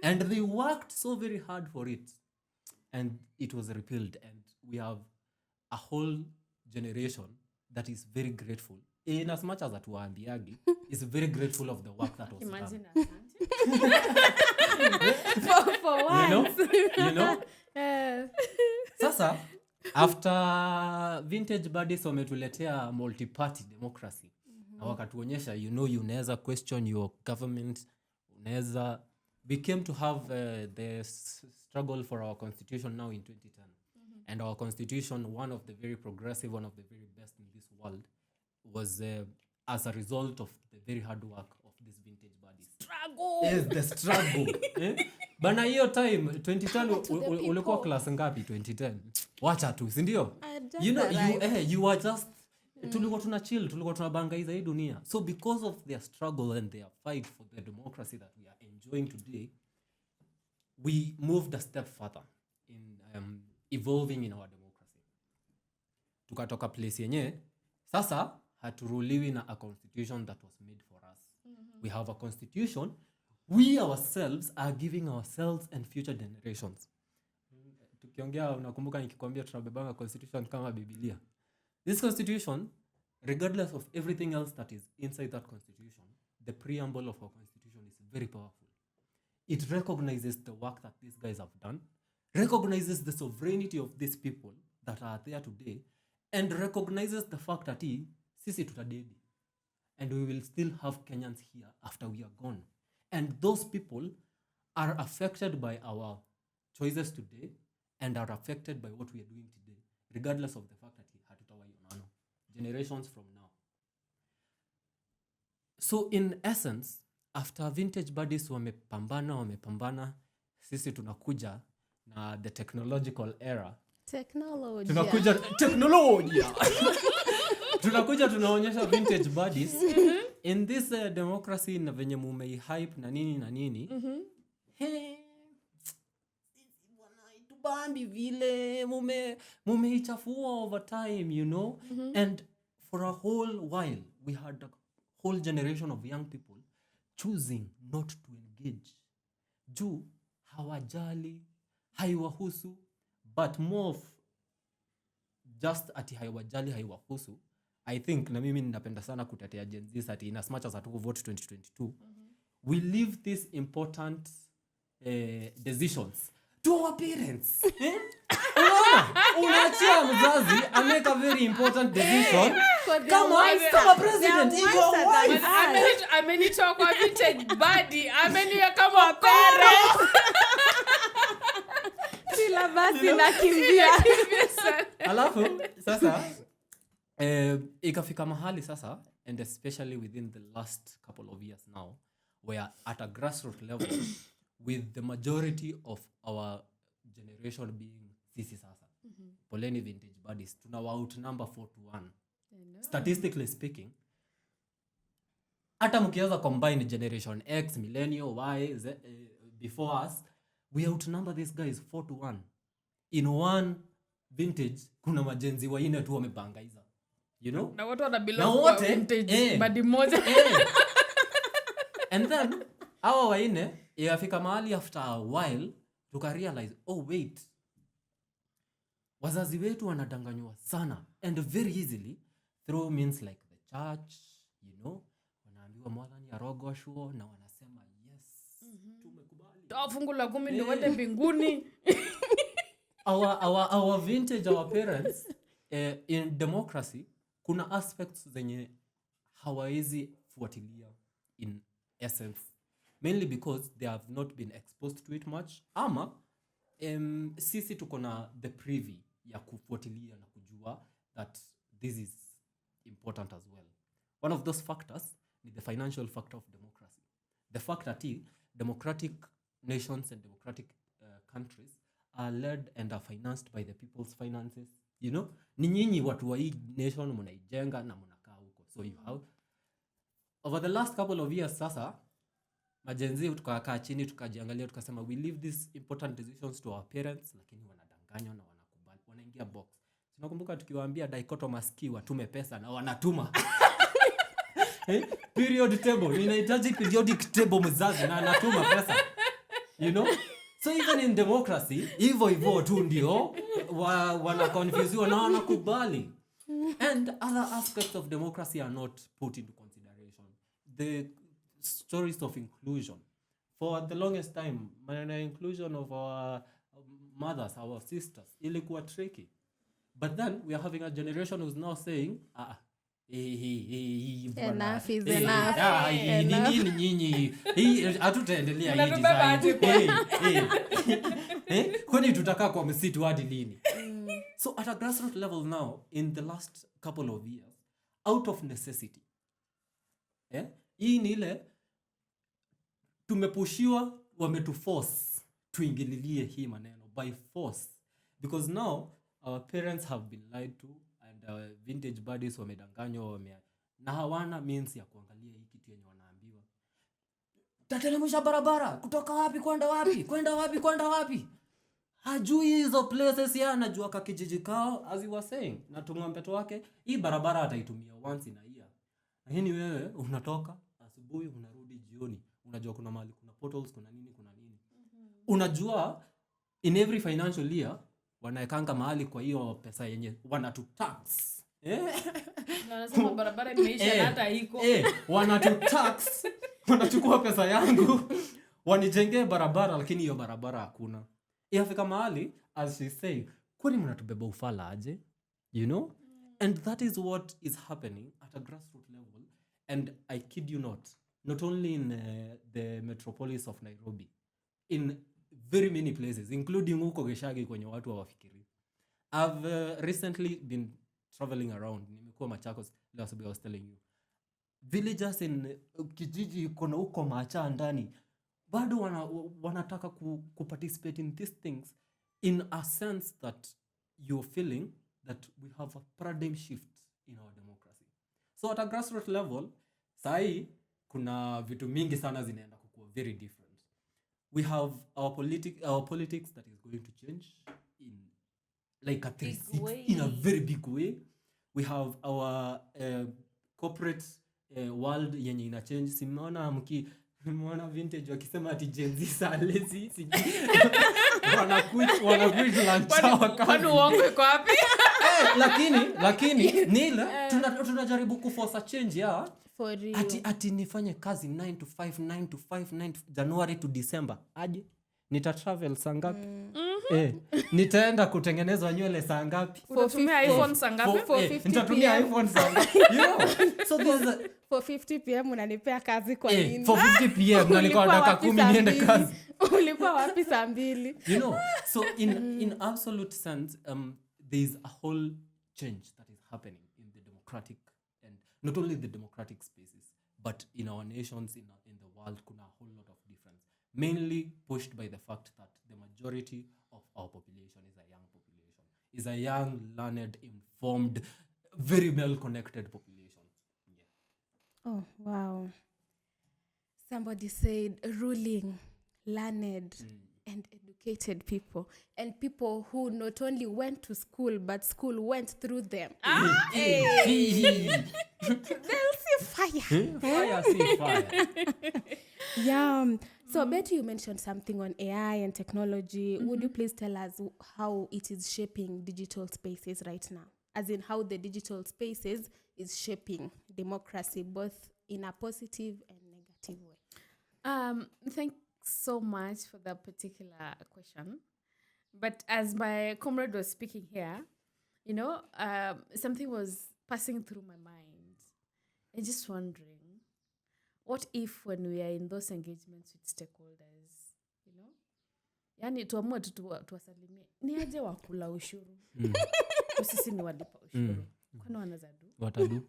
Speaker 2: And they worked so very hard for it, and it was repealed, and we have a whole generation that is very grateful, in as much as atuwaambiagi is very grateful of the work that was
Speaker 3: imagine
Speaker 2: done.
Speaker 3: for once.
Speaker 2: You know? Sasa after vintage buddies wametuletea multi-party democracy, na wakatuonyesha, you know, unaweza question your government, unaweza, we came to have the struggle for our constitution now in 2010. And our constitution, one of the very progressive, one of the very best in this world, was as a result of the very hard work of these vintage buddies.
Speaker 3: Struggle.
Speaker 2: Yes, the struggle. Bana hiyo time 2010 ulikuwa class ngapi 2010? Wacha tu, si ndio? You know, you were just tulikuwa tuna chill, tulikuwa tunabangaiza hii dunia. So because of their struggle and their fight for the democracy that we are enjoying today, we moved a step further in evolving in our democracy. Tukatoka place yenye sasa haturuliwi na a constitution that was made for us. We have a constitution we ourselves are giving ourselves and future generations. Tukiongea unakumbuka nikikwambia tunabebanga constitution kama Biblia. This constitution, regardless of everything else that is inside that constitution, the preamble of our constitution is very powerful. It recognizes the work that these guys have done, recognizes the sovereignty of these people that are there today, and recognizes the fact that sisi tutadedi, and we will still have Kenyans here after we are gone. And those people are affected by our choices today and are affected by what we are doing today, regardless of the fact that hatutawaiona generations from now. So in essence, after vintage buddies wamepambana, sisi tunakuja na the technological era. Tunakuja teknolojia. Tunakuja tunaonyesha vintage buddies in this democracy na venye mumeihype na nini. Bambi vile mumeichafua over time, you know. And for a whole while we had a whole generation of young people choosing not to engage. Juu hawajali, haiwahusu, but more of just ati haiwajali, haiwahusu. I think na mimi ninapenda sana kutetea Gen Z ati in as much as atuko vote 2022, we leave these important decisions to our parents. Unaachia mzazi make a very important decision kama president your wife.
Speaker 3: Amenitoa kwa vintage buddy, ameniweka kama parents.
Speaker 1: Sila basi nakimbia.
Speaker 2: Alafu sasa ikafika mahali sasa, and especially within the last couple of years now, where at a grassroots level with the majority of our generation being sisi sasa. Poleni vintage buddies, tunawa outnumber 4-1. Statistically speaking, hata mkianza combine generation X, millennial, Y, Z, before us, we outnumber these guys 4-1. In one vintage kuna majenzi waine tu wamebangaiza, you know,
Speaker 3: na watu wanabelong kwa vintage badi moja.
Speaker 2: And then hawa waine yafika mahali after a while tuka realize, oh wait, wazazi wetu wanadanganywa sana, and very easily through means like the church, you know, wanaambiwa mwadhani ya rogosho na wanasema yes, tumekubali,
Speaker 3: toa fungu la 10 ndio wende mbinguni.
Speaker 2: Our vintage, our parents, in democracy kuna aspects zenye hawawezi fuatilia in essence mainly because they have not been exposed to it much, ama sisi tuko na the privy ya kufuatilia na kujua that this is important as well. One of those factors is the financial factor of democracy. The fact that democratic nations and democratic countries are led and are financed by the people's finances. You know, ni nyinyi watu wa hii nation mnaijenga na mnakaa huko. So you have over the last couple of years sasa majenzi tukakaa chini tukajiangalia tukasema we leave these important decisions to our parents, lakini wanadanganywa na wanakubali, wanaingia box. Tunakumbuka tukiwaambia dichotomous key watume pesa na wanatuma. Period table, ninahitaji periodic table mzazi na anatuma pesa. You know? So even in democracy, hivyo tu ndio wana confuse na wanakubali. And other aspects of democracy are not put into consideration. The stories of inclusion. For the longest time, the inclusion of our mothers, our sisters, ilikuwa tricky. But then we are having a generation who's now saying,
Speaker 1: enough is enough.
Speaker 2: Nyinyi hatutaendelea hii design. Kwani tutakaa kwa msitu hadi lini? So at a grassroots level now, in the last couple of years, out of necessity, hii ni ile tumepushiwa, wametuforce tuingililie hii maneno by force, because now our parents have been lied to and our vintage buddies wamedanganywa, na hawana means ya kuangalia hii kitu yenye wanaambiwa. Tatelemusha barabara kutoka wapi kwenda wapi, kwenda wapi. Hajui hizo places, ya anajua kakijiji kao, as you were saying, na tungombeto wake hii barabara ataitumia once in a year. Lakini wewe unatoka asubuhi unarudi jioni, unajua kuna mahali kuna potholes, kuna nini. Unajua in every financial year wanaekanga mahali kwa hiyo pesa yenye wanatutax.
Speaker 3: Na nasema barabara imeisha na hata iko.
Speaker 2: Wanatutax. Wanachukua pesa yangu wanijengee barabara, lakini hiyo barabara hakuna. Ifika mahali, as she say, kwani mnatubeba ufala aje? You know? And that is what is happening at a grassroots level. And I kid you not only in the metropolis of Nairobi, in very many places, including huko Geshagi kwenye watu hawafikiri. I've recently been traveling around. Nimekuwa Machakos, last week I was telling you. Villagers in kijiji kuna huko macha ndani bado wanataka participate in these things, in a sense that you're feeling that we have a paradigm shift in our democracy. So at a grassroots level, sai kuna vitu mingi sana zinaenda kukua very different. We have our politics that is going to change in like a 360 in a very big way. We have our corporate world yenye ina change. Simeona vintage wakisema ati Gen Z salezi wanakuit lunch
Speaker 3: kwani uongo iko wapi?
Speaker 2: Lakini nila tunajaribu kuforce change ya
Speaker 1: for real.
Speaker 2: Ati nifanye kazi 9 to 5 January to December. Aje nita travel saa ngapi? Nitaenda kutengenezwa nywele saa ngapi?
Speaker 3: Utatumia iPhone saa ngapi?
Speaker 2: Nitatumia iPhone saa ngapi? You know? So there's
Speaker 1: for 50 PM unanipea kazi kwa nini?
Speaker 2: For 50 PM na nilikuwa nataka 10 niende kazi.
Speaker 1: Ulikuwa wapi saa 2?
Speaker 2: You know, so in absolute sense, there is a whole change that is happening in the democratic, and not only the democratic spaces, but in our nations, in the world, kuna a whole lot of difference. Mainly pushed by the fact that the majority of our population is a young population, is a young, learned, informed, very well-connected population.
Speaker 1: Oh, wow. Somebody said ruling, learned, and educated people. And people who not only went to school, but school went through them. They'll see fire.
Speaker 2: Fire, see fire.
Speaker 1: Yeah. So Betty, you mentioned something on AI and technology. Would you please tell us how it is shaping digital spaces right now? As in how the digital spaces is shaping democracy, both in a positive and negative way.
Speaker 3: Thanks so much for that particular question. But as my comrade was speaking here, you know, something was passing through my mind. I'm just wondering, what if when we are in those engagements with stakeholders, you know, yani tuamue tuwasalimie ni aje wakula ushuru sisi ni walipa ushuru kwani wanaweza do
Speaker 2: What I do?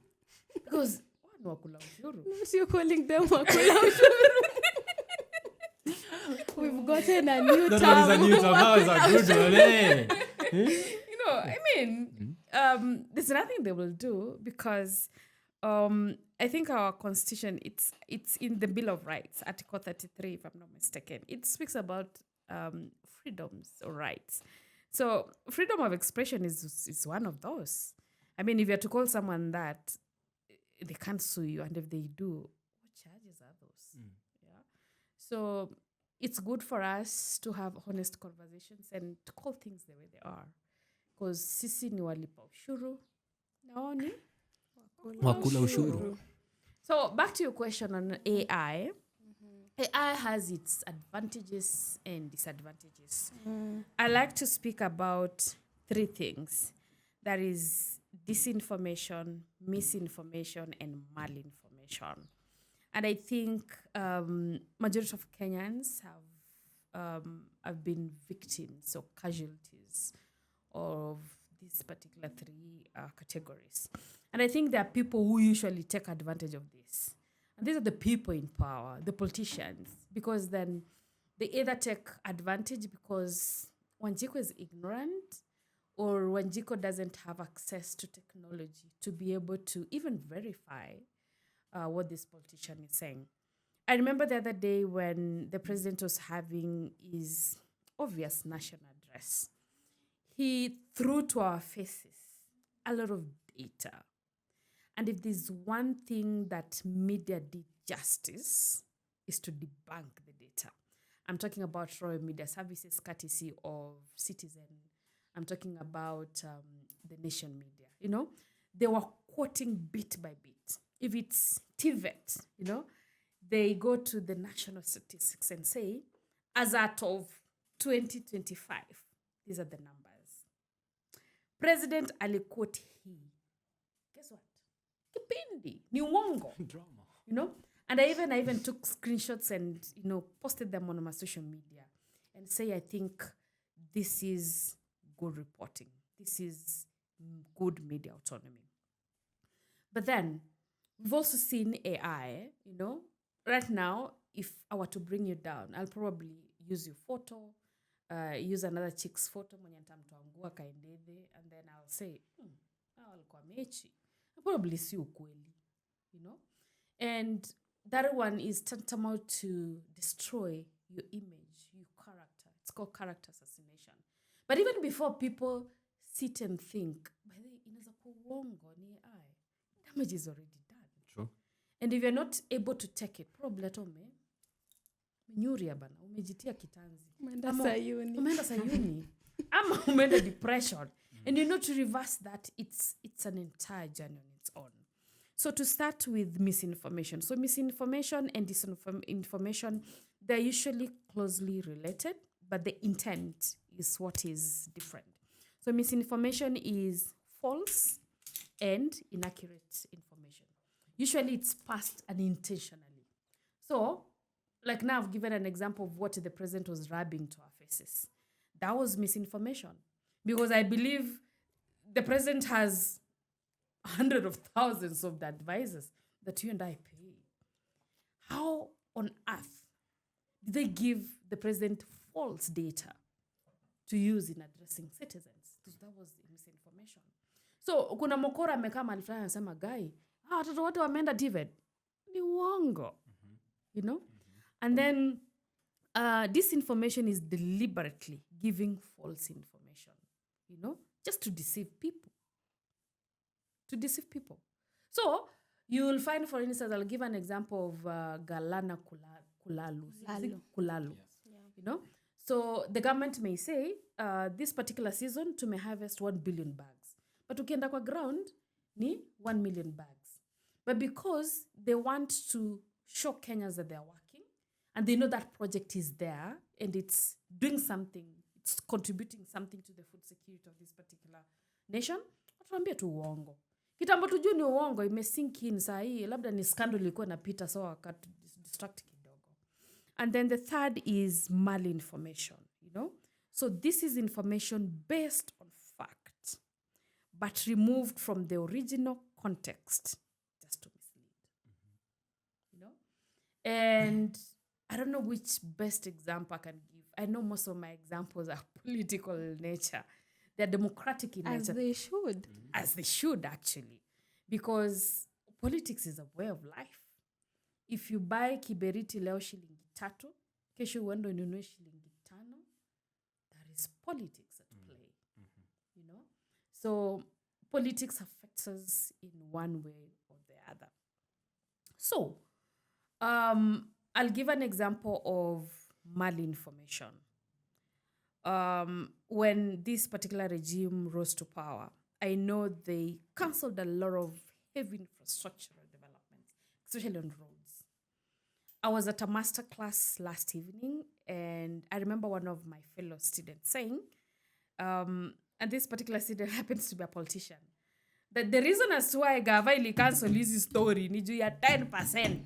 Speaker 3: because wao wakula ushuru.
Speaker 1: What you calling them wakula ushuru? We've gotten a new
Speaker 2: That
Speaker 1: term.
Speaker 2: one is a new term. That was a good one, eh?
Speaker 3: You know, I mean, there's nothing they will do because I think our constitution, it's in the Bill of Rights, Article 33, if I'm not mistaken. It speaks about freedoms or rights. So freedom of expression is one of those. I mean, if you are to call someone that, they can't sue you, and if they do, what charges are those? Yeah. So it's good for us to have honest conversations and to call things the way they are. Because sisi ni walipa ushuru, naoni
Speaker 2: Wakula ushuru.
Speaker 3: So back to your question on AI. AI has its advantages and disadvantages. I like to speak about 3 things. That is disinformation, misinformation, and malinformation. And I think majority of Kenyans have been victims or casualties of these particular 3 categories. And I think there are people who usually take advantage of this. And these are the people in power, the politicians, because then they either take advantage because Wanjiko is ignorant or Wanjiko doesn't have access to technology to be able to even verify what this politician is saying. I remember the other day when the president was having his obvious national address. He threw to our faces a lot of data. And if there's one thing that media did justice, is to debunk the data. I'm talking about Royal Media Services, courtesy of Citizen. I'm talking about the Nation Media. You know, they were quoting bit by bit. If it's TVET, you know, they go to the national statistics and say, as out of 2025, these are the numbers. President aliquote he. Guess what? Kipindi ni uongo.
Speaker 2: Drama.
Speaker 3: You know? And I even took screenshots and, you know, posted them on my social media and say, I think this is good reporting. This is good media autonomy. But then we've also seen AI, you know. Right now, if I were to bring you down, I'll probably use your photo, use another chick's photo, mwenye nitamtoangua kaendede, and then I'll say, alikuwa mechi. I'll probably see ukweli, you know. And that one is tantamount to destroy your image, your character. It's called character assassination. But even before people sit and think, by the way, inaweza kuwa uongo ni AI, damage is already done.
Speaker 2: True.
Speaker 3: And if you're not able to take it, probably at menyuria bana, umejitia kitanzi.
Speaker 1: Umeenda Sayuni.
Speaker 3: Umeenda Sayuni. Ama umeenda depression. And you know, to reverse that, it's an entire journey on its own. So to start with misinformation. So misinformation and disinformation, they're usually closely related, but the intent is what is different. So misinformation is false and inaccurate information. Usually it's passed unintentionally. So, like now I've given an example of what the president was rubbing to our faces. That was misinformation. Because I believe the president has hundreds of thousands of the advisors that you and I pay. How on earth did they give the president false data to use in addressing citizens? Because that was misinformation. So, kuna mokora amekaa mahali fulani anasema, guy, watoto wote wameenda TVET. Ni uongo. You know? And then disinformation is deliberately giving false information, you know, just to deceive people. To deceive people. So, you will find, for instance, I'll give an example of Galana Kulalu. Kulalu.
Speaker 1: Yeah.
Speaker 3: You know? So, the government may say, this particular season, to may harvest 1 billion bags. But ukienda kwa ground, ni 1 million bags. But because they want to show Kenyans that they are working, and they know that project is there, and it's doing something, it's contributing something to the food security of this particular nation, watuambia tu uongo. Kitambo tujue ni uongo, imesink in saa hii, labda ni scandal ilikuwa inapita so wakati distract kidogo. And then the third is malinformation, you know? So this is information based on fact, but removed from the original context just to mislead. You know? And I don't know which best example I can give. I know most of my examples are political in nature. They're democratic in
Speaker 1: As
Speaker 3: nature.
Speaker 1: they should.
Speaker 3: As they should, actually. Because politics is a way of life. If you buy kiberiti leo shilingi 3, kesho uende ununue shilingi 5, there is politics at play. You know? So politics affects us in one way or the other. So, I'll give an example of malinformation. When this particular regime rose to power, I know they cancelled a lot of heavy infrastructural developments, especially on roads. I was at a master class last evening, and I remember one of my fellow students saying, and this particular student happens to be a politician, that the reason as to why Gava ili cancel hizi story ni juu ya 10%.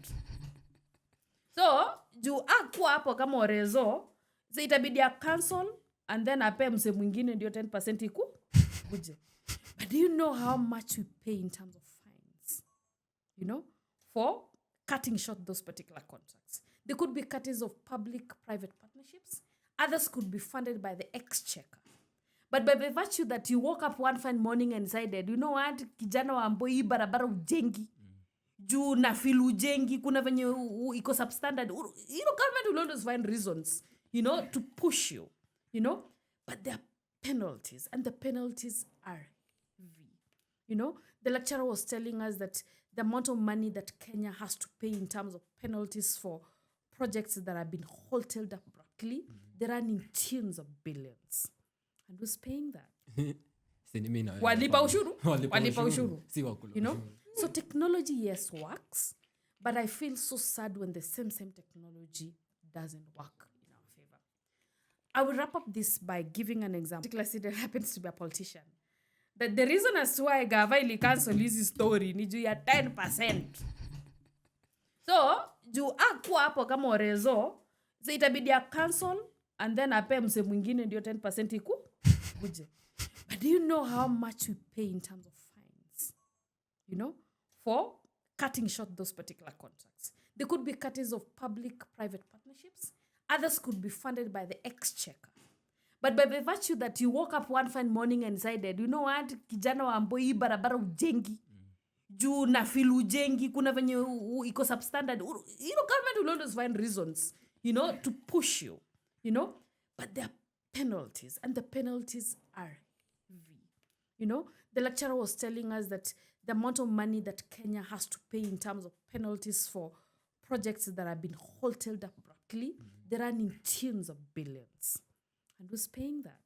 Speaker 3: So, juu akuwa hapo kama orezo, so itabidi ya cancel, and then ape mse mwingine ndio 10% iku kuje. But do you know how much we pay in terms of fines? You know, for cutting short those particular contracts. They could be cuttings of public-private partnerships. Others could be funded by the exchequer. But by the virtue that you woke up one fine morning and decided, you know what, kijana wa Amboi hii barabara ujengi. Juu na feel ujengi, kuna venye iko substandard. You know, government will always find reasons, you know, to push you, you know. But there are penalties, and the penalties are heavy. You know, the lecturer was telling us that the amount of money that Kenya has to pay in terms of penalties for projects that have been halted abruptly, they run in tens of billions. And who's paying that? Walipa ushuru. Walipa ushuru. You know? So technology, yes, works. But I feel so sad when the same technology doesn't work in our favor. I will wrap up this by giving an example. Particular student happens to be a politician. That the reason as to why Gava ili cancel hizi story ni juu ya 10%. So, juu akuwa hapo kama orezo, so itabidi ya cancel, and then ape mse mwingine ndio 10% iku kuje. But do you know how much we pay in terms of fines? You know, for cutting short those particular contracts. They could be cuttings of public-private partnerships. Others could be funded by the exchequer. But by the virtue that you woke up one fine morning and decided, you know what, kijana wa Amboi hii barabara ujengi. Juu na feel ujengi, kuna venye iko substandard. You know, government will always find reasons, you know, to push you, you know. But there are penalties, and the penalties are heavy. You know, the lecturer was telling us that the amount of money that Kenya has to pay in terms of penalties for projects that have been halted abruptly, they run in tens of billions. And who's paying that?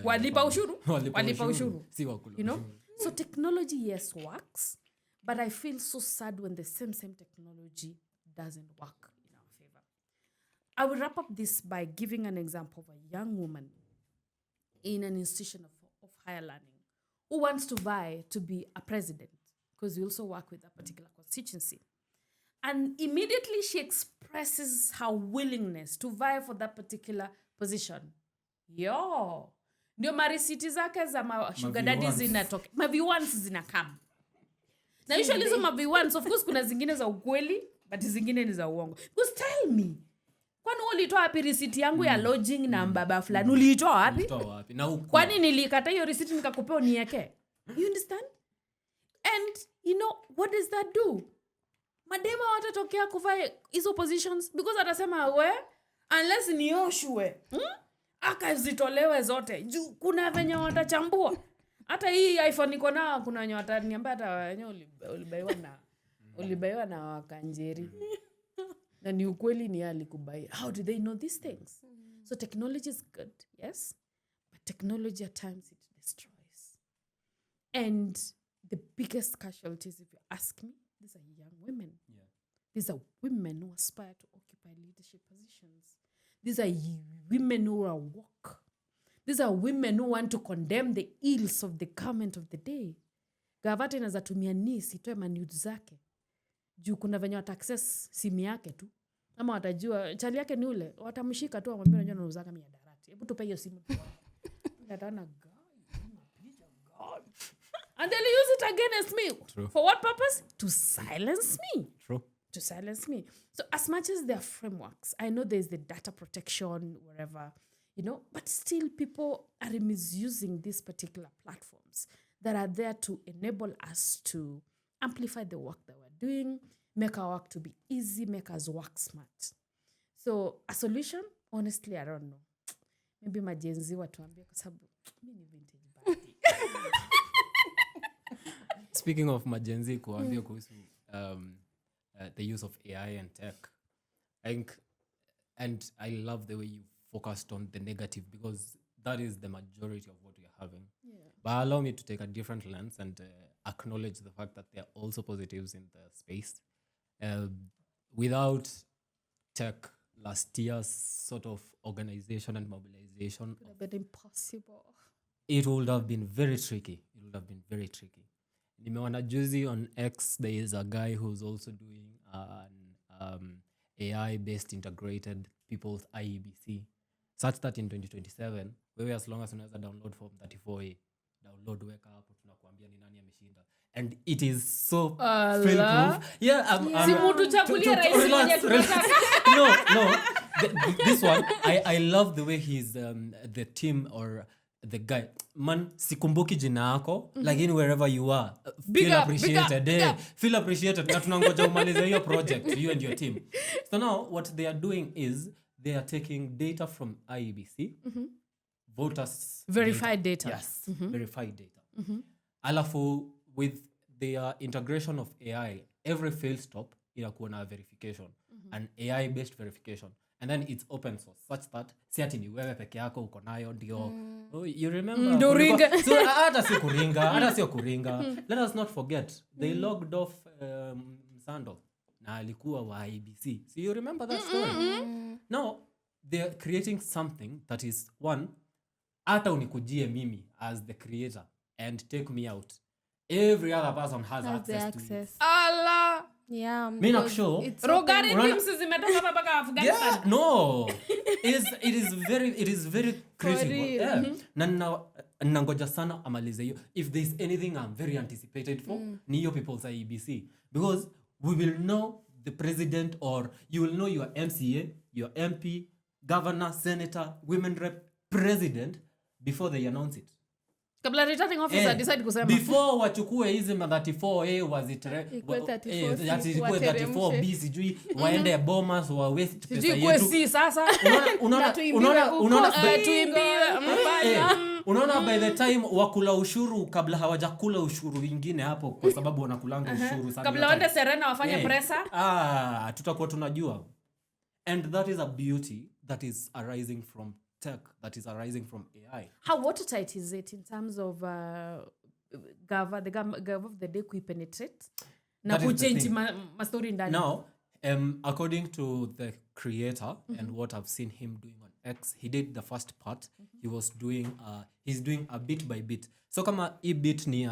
Speaker 3: Walipa ushuru. Walipa ushuru. You know? So technology, yes, works. But I feel so sad when the same technology doesn't work in our favor. I will wrap up this by giving an example of a young woman in an institution of higher learning who wants to vie to be a president, because we also work with a particular constituency. And immediately she expresses her willingness to vie for that particular position. Ndio marisiti zake za sugar daddy zinatoka. Mavi-ones zinakam. Na usually hizo mavi-ones, of course kuna zingine za ukweli, but zingine ni za uongo. Because tell me, kwani ulitoa wapi risiti yangu ya lodging na mbaba fulani? Ulitoa wapi? Kwani nilikata hiyo risiti nikakupea uniweke? You understand? And you know, what does that do? Madema watatokea kuvaa hizo positions because atasema unless nioshwe. Akazitolewe zote. Kuna venye watachambua. Hata hii iPhone iko na kuna wenye wataniambia hata wenye ulibaiwa na wakanjeri. Na ni ukweli ni alikubai. How do they know these things? So technology is good, yes. But technology at times it destroys. And the biggest casualties, if you ask me, these are young women. Yeah. These are women who aspire to occupy leadership positions. These are women who are woke. These are women who want to condemn the ills of the government of the day. Gavata inaweza tumia NIS itoe manudes zake. Juu kuna venye wata access simu yake tu. Ama watajua chali yake ni ule, watamshika tu wamwambie unajua unauzaka mihadarati. Hebu tupe hiyo simu. Ataona God. And they'll use it against me.
Speaker 2: True.
Speaker 3: For what purpose? To silence me.
Speaker 2: True.
Speaker 3: To silence me. So as much as there are frameworks, I know there's the data protection, wherever, but still people are misusing these particular platforms that are there to enable us to amplify the work that we're doing, make our work to be easy, make us work smart. So a solution, honestly, I don't know. Maybe majenzi watuambie kwa sababu mimi ni vintage Badili.
Speaker 2: Speaking of majenzi kuambia kuhusu the use of AI and tech, I think, and I love the way you focused on the negative because that is the majority of what we are having.
Speaker 3: Yeah.
Speaker 2: But allow me to take a different lens and acknowledge the fact that there are also positives in the space. Without tech, last year's sort of organization and mobilization,
Speaker 3: It would have been impossible.
Speaker 2: it would have been very tricky. Nimeona juzi on X, there is a guy who's also doing an AI-based integrated people's IEBC, such that in 2027, wewe as long as unaweza download form 34A, download weka hapo tunakuambia ni nani ameshinda. And it is so fail-proof. Yeah,
Speaker 3: Si mtu chagulie rais mwenye tunataka.
Speaker 2: No. This one, I love the way he's the team or the guy. Man, sikumbuki jina yako, lakini wherever you are, feel appreciated. Feel appreciated. Na tunangoja umalize hiyo project, you and your team. So now, what they are doing is, they are taking data from IEBC, voters...
Speaker 3: Verified data.
Speaker 2: Yes, verified data. Alafu, with their integration of AI, every fail stop, inakuwa na verification. An AI-based verification. And then it's open source, such that si ati ni wewe peke yako uko nayo ndio. You remember?
Speaker 3: Ndoringa.
Speaker 2: So hata sio kuringa. Let us not forget, they logged off Msando na alikuwa wa IBC. So you remember that story? Now, they're creating something that is, one, hata unikujie mimi as the creator and take me out. Every other person has access to it.
Speaker 3: Allah.
Speaker 1: Yeah.
Speaker 2: Me not sure.
Speaker 3: Logarithms zimetoka mpaka Afghanistan.
Speaker 2: Yeah, no. It is very critical. Yeah. Na nangoja sana amalize hiyo. If there's anything I'm very anticipated for, ni hiyo people's IEBC. Because we will know the president, or you will know your MCA, your MP, governor, senator, women rep, president before they announce it.
Speaker 3: Kabla returning officer decide kusema.
Speaker 2: Before wachukue hizi 34A wazitere.
Speaker 1: Ikuwe
Speaker 2: 34B sijui waende bomas wa waste pesa yetu.
Speaker 3: Sijui si sasa.
Speaker 2: Unaona by the time wakula ushuru kabla hawajakula ushuru wengine hapo kwa sababu wanakulanga ushuru sana.
Speaker 3: Kabla waende Serena wafanye presa.
Speaker 2: Tutakuwa tunajua. And that is a beauty that is arising from tech, that is arising from AI.
Speaker 3: How watertight is it in terms of the gov of the day kuipenetrate? Na kuchange ma story ndani.
Speaker 2: Now, according to the creator and what I've seen him doing on X, he did the first part. He was doing he's doing a bit by bit. So kama e bit ni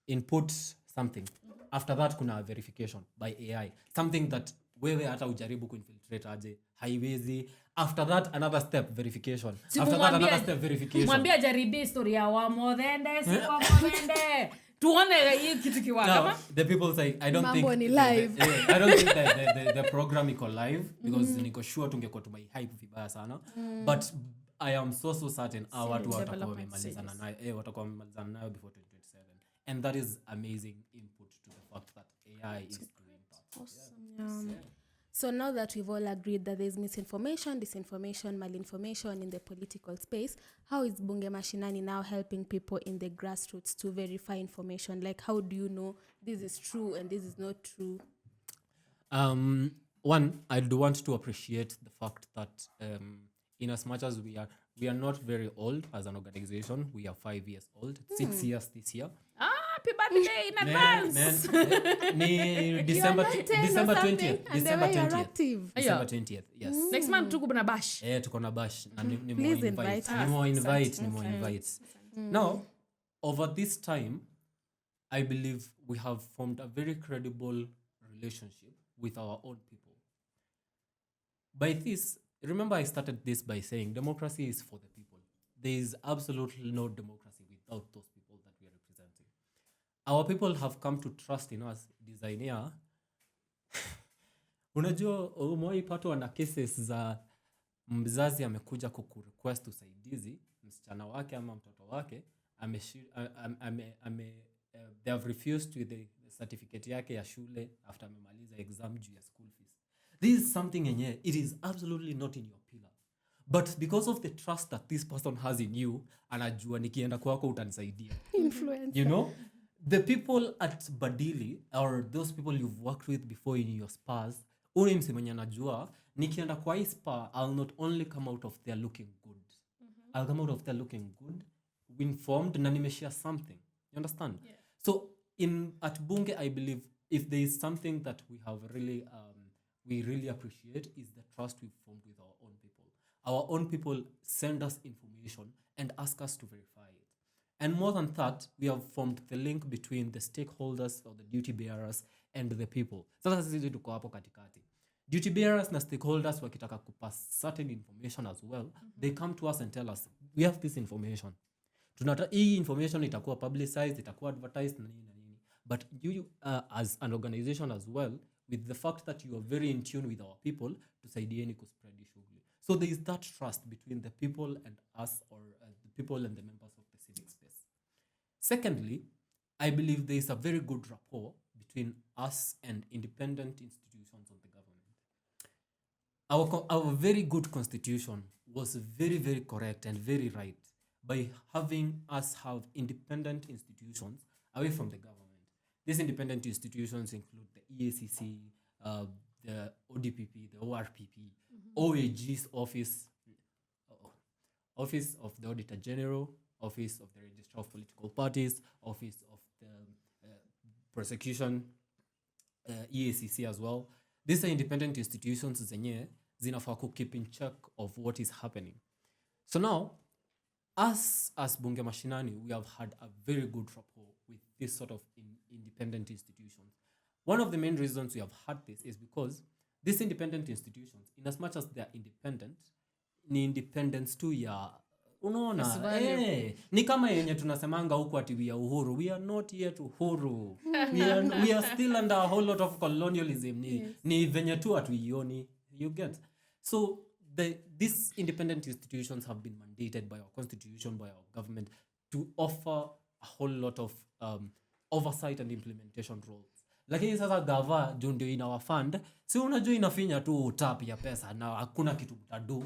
Speaker 2: input something. After that kuna verification by AI. Something that wewe hata ujaribu kuinfiltrate aje haiwezi. After that another step verification. After that another step verification.
Speaker 3: Mwambie jaribi historia wa modende si kwa modende. Tuone hii kitu kiwa kama
Speaker 2: the people say I don't think the program iko live because niko sure tungekuwa tumai hype vibaya sana. But I am so certain watu watakuwa wamemalizana nayo watakuwa wamemalizana nayo before 2027. And that is amazing input to the fact that AI is doing that.
Speaker 1: Awesome. Yeah. So now that we've all agreed that there's misinformation, disinformation, malinformation in the political space, how is Bunge Mashinani now helping people in the grassroots to verify information? Like, how do you know this is true and this is not true?
Speaker 2: One, I do want to appreciate the fact that in as much as we are not very old as an organization, we are 5 years old, 6 years this year.
Speaker 3: Happy birthday in advance.
Speaker 2: December 20th. December 20th. Yes.
Speaker 3: Next month tuko na bash.
Speaker 2: Tuko na bash.
Speaker 1: Please invite us.
Speaker 2: Nimo invite. Now, over this time, I believe we have formed a very credible relationship with our own people. By this, remember I started this by saying democracy is for the people. There is absolutely no democracy without those people that we are representing. Our people have come to trust in us, designer. Unajua umewaipatwa na cases za mzazi amekuja kukurequest usaidizi, msichana wake ama mtoto wake they have refused with the certificate yake ya shule after amemaliza exam juu ya school fees. This is something yenye it is absolutely not in your pillar, but because of the trust that this person has in you, anajua nikienda kwako utanisaidia.
Speaker 1: Influencer.
Speaker 2: You know, the people at Badili or those people you've worked with before in your spas, ule mse mwenye anajua nikienda kwa hii spa, I'll not only come out of there looking good, I'll come out of there looking good, informed, na nimeshare something. You understand?
Speaker 3: Yeah.
Speaker 2: So at Bunge, I believe if there is something that we have really we really appreciate is the trust we've formed with our own people. Our own people send us information and ask us to verify it. And more than that, we have formed the link between the stakeholders or the duty bearers and the people. Sasa sisi tuko hapo katikati. Duty bearers na stakeholders wakitaka kupass certain information as well, they come to us and tell us, we have this information. Hii information itakuwa publicized, itakuwa advertised na nini. But you as an organization as well, with the fact that you are very in tune with our people, tusaidieni kuspread hii shughuli. So there is that trust between the people and us, or the people and the members of the civic space. Secondly, I believe there is a very good rapport between us and independent institutions of the government. Our very good constitution was very, very correct and very right by having us have independent institutions away from the government. These independent institutions include the EACC, the ODPP, the ORPP, OAG's office, Office of the Auditor General, Office of the Registrar of Political Parties, Office of the Prosecution, EACC as well. These are independent institutions zenye zinafaa ku keep in check of what is happening. So now, us as Bunge Mashinani, we have had a very good rapport with this sort of independent institutions. One of the main reasons we have had this is because these independent institutions, in as much as they are independent, ni independence tu ya unaona ni kama yenye tunasemanga huku ati we are uhuru. We are not yet uhuru. we are still under a whole lot of colonialism. Ni venye tu atuioni. You get? So these independent institutions have been mandated by our constitution, by our government, to offer a whole lot of oversight and implementation roles. Lakini sasa gava ndio ina fund, si unajua inafinya tu tap ya pesa na hakuna kitu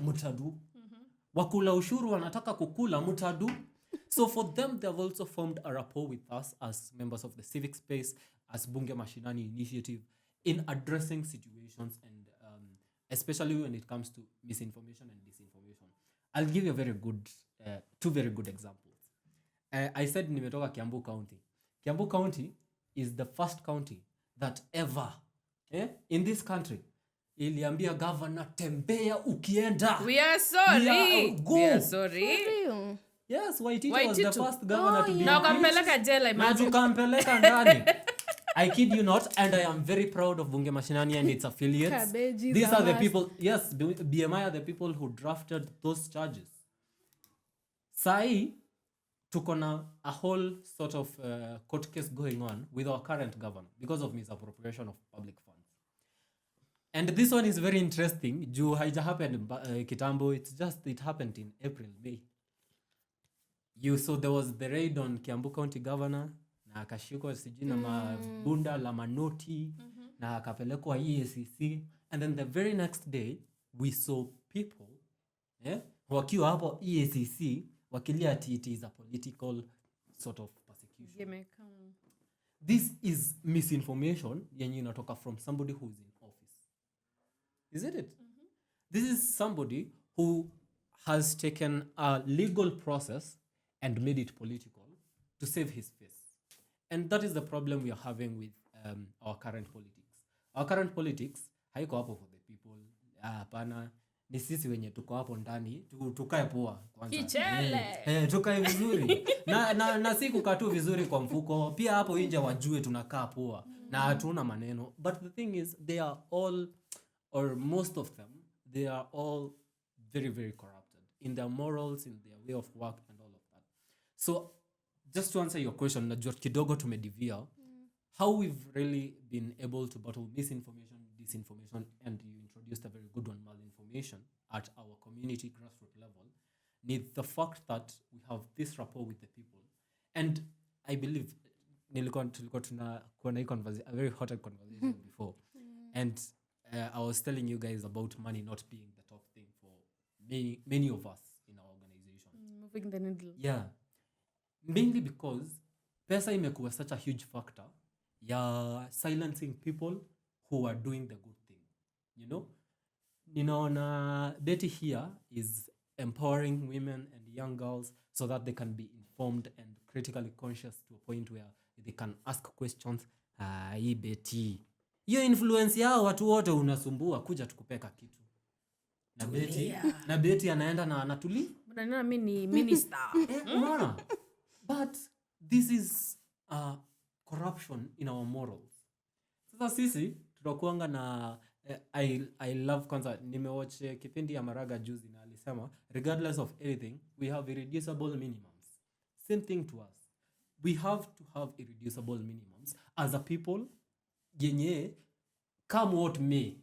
Speaker 2: mutadu. Wakula ushuru wanataka kukula mutadu. So for them, they have also formed a rapport with us as members of the civic space, as Bunge Mashinani initiative, in addressing situations and especially when it comes to misinformation and disinformation. I'll give you two very good examples. I said nimetoka Kiambu County. Kiambu County is the first county that ever in this country iliambia governor tembea ukienda.
Speaker 3: We are sorry. We are sorry.
Speaker 2: Yes, Waititi was the first governor to be
Speaker 3: na kampeleka jela
Speaker 2: imagine. Na tukampeleka ndani. I kid you not, and I am very proud of Bunge Mashinani and its affiliates. These are the people, yes, BMI are the people who drafted those charges. Sai tuko na a whole sort of court case going on with our current governor because of misappropriation of public funds. And this one is very interesting. Juu haija happened kitambo, it happened in April, May. So there was the raid on Kiambu County governor, na akashikwa sijui na mabunda la manoti, na akapelekwa EACC, and then the very next day we saw people wakiwa hapo EACC wakilia ati it is a political sort of persecution. This is misinformation yenye inatoka from somebody who is in office. Isn't it? This is somebody who has taken a legal process and made it political to save his face. And that is the problem we are having with our current politics. Our current politics, haiko hapo for the people. Hapana, ni sisi wenye tuko hapo ndani tukae poa kwanza.
Speaker 3: Kichele.
Speaker 2: Tukae vizuri. na si kukaa tu vizuri kwa mfuko, pia hapo nje wajue tunakaa poa na hatuna maneno. But the thing is, they are all, or most of them, they are all very, very corrupted in their morals, in their way of work and all of that. So just to answer your question, najua kidogo tumedivia, how we've really been able to battle misinformation, disinformation, and you introduced a very good one, malinformation, at our community grassroots level, need the fact that we have this rapport with the people. And I believe tulikuwa tunakuwa na a very hot conversation before. And I was telling you guys about money not being the top thing for many of us in our organization.
Speaker 3: Moving the needle.
Speaker 2: Yeah. Mainly because pesa imekuwa such a huge factor ya silencing people who are doing the good thing. You know? Ninaona Betty here is empowering women and young girls so that they can be informed and critically conscious to a point where they can ask questions. Hii Betty, hiyo influence yao watu wote unasumbua, kuja tukupeka kitu. Na Betty anaenda na anatuli.
Speaker 3: Mbona mimi ni minister?
Speaker 2: Unaona? But this is corruption in our morals. Sasa sisi tunakuanga na I love kwanza nimewatch kipindi ya Maraga juzi na alisema regardless of anything we have irreducible minimums. Same thing to us. We have to have irreducible minimums as a people. Yenye come what may,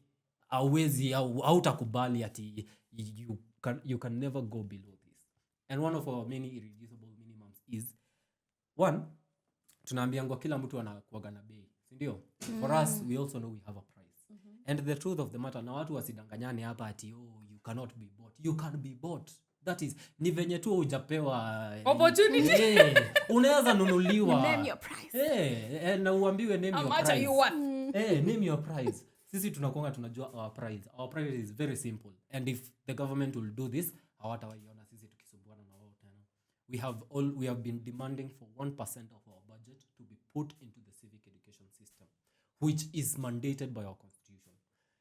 Speaker 2: awezi au utakubali ati you can never go below this. And one of our many irreducible minimums is one, tunaambiangwa kila mtu anakuaga na bei, si ndio? For us we also know we have a price. And the truth of the matter, na watu wasidanganyane hapa ati you cannot be bought. You can be bought. That is, ni venye tu hujapewa
Speaker 3: opportunity.
Speaker 2: Unaweza nunuliwa.
Speaker 3: Name your price.
Speaker 2: Na uambiwe name your price.
Speaker 3: How much are you worth?
Speaker 2: Name your price. Sisi tunakuanga tunajua our price. Our price is very simple. And if the government will do this, hawatawaiona sisi tukisumbuana na wao tena. We have been demanding for 1% of our budget to be put into the civic education system, which is mandated by our constitution.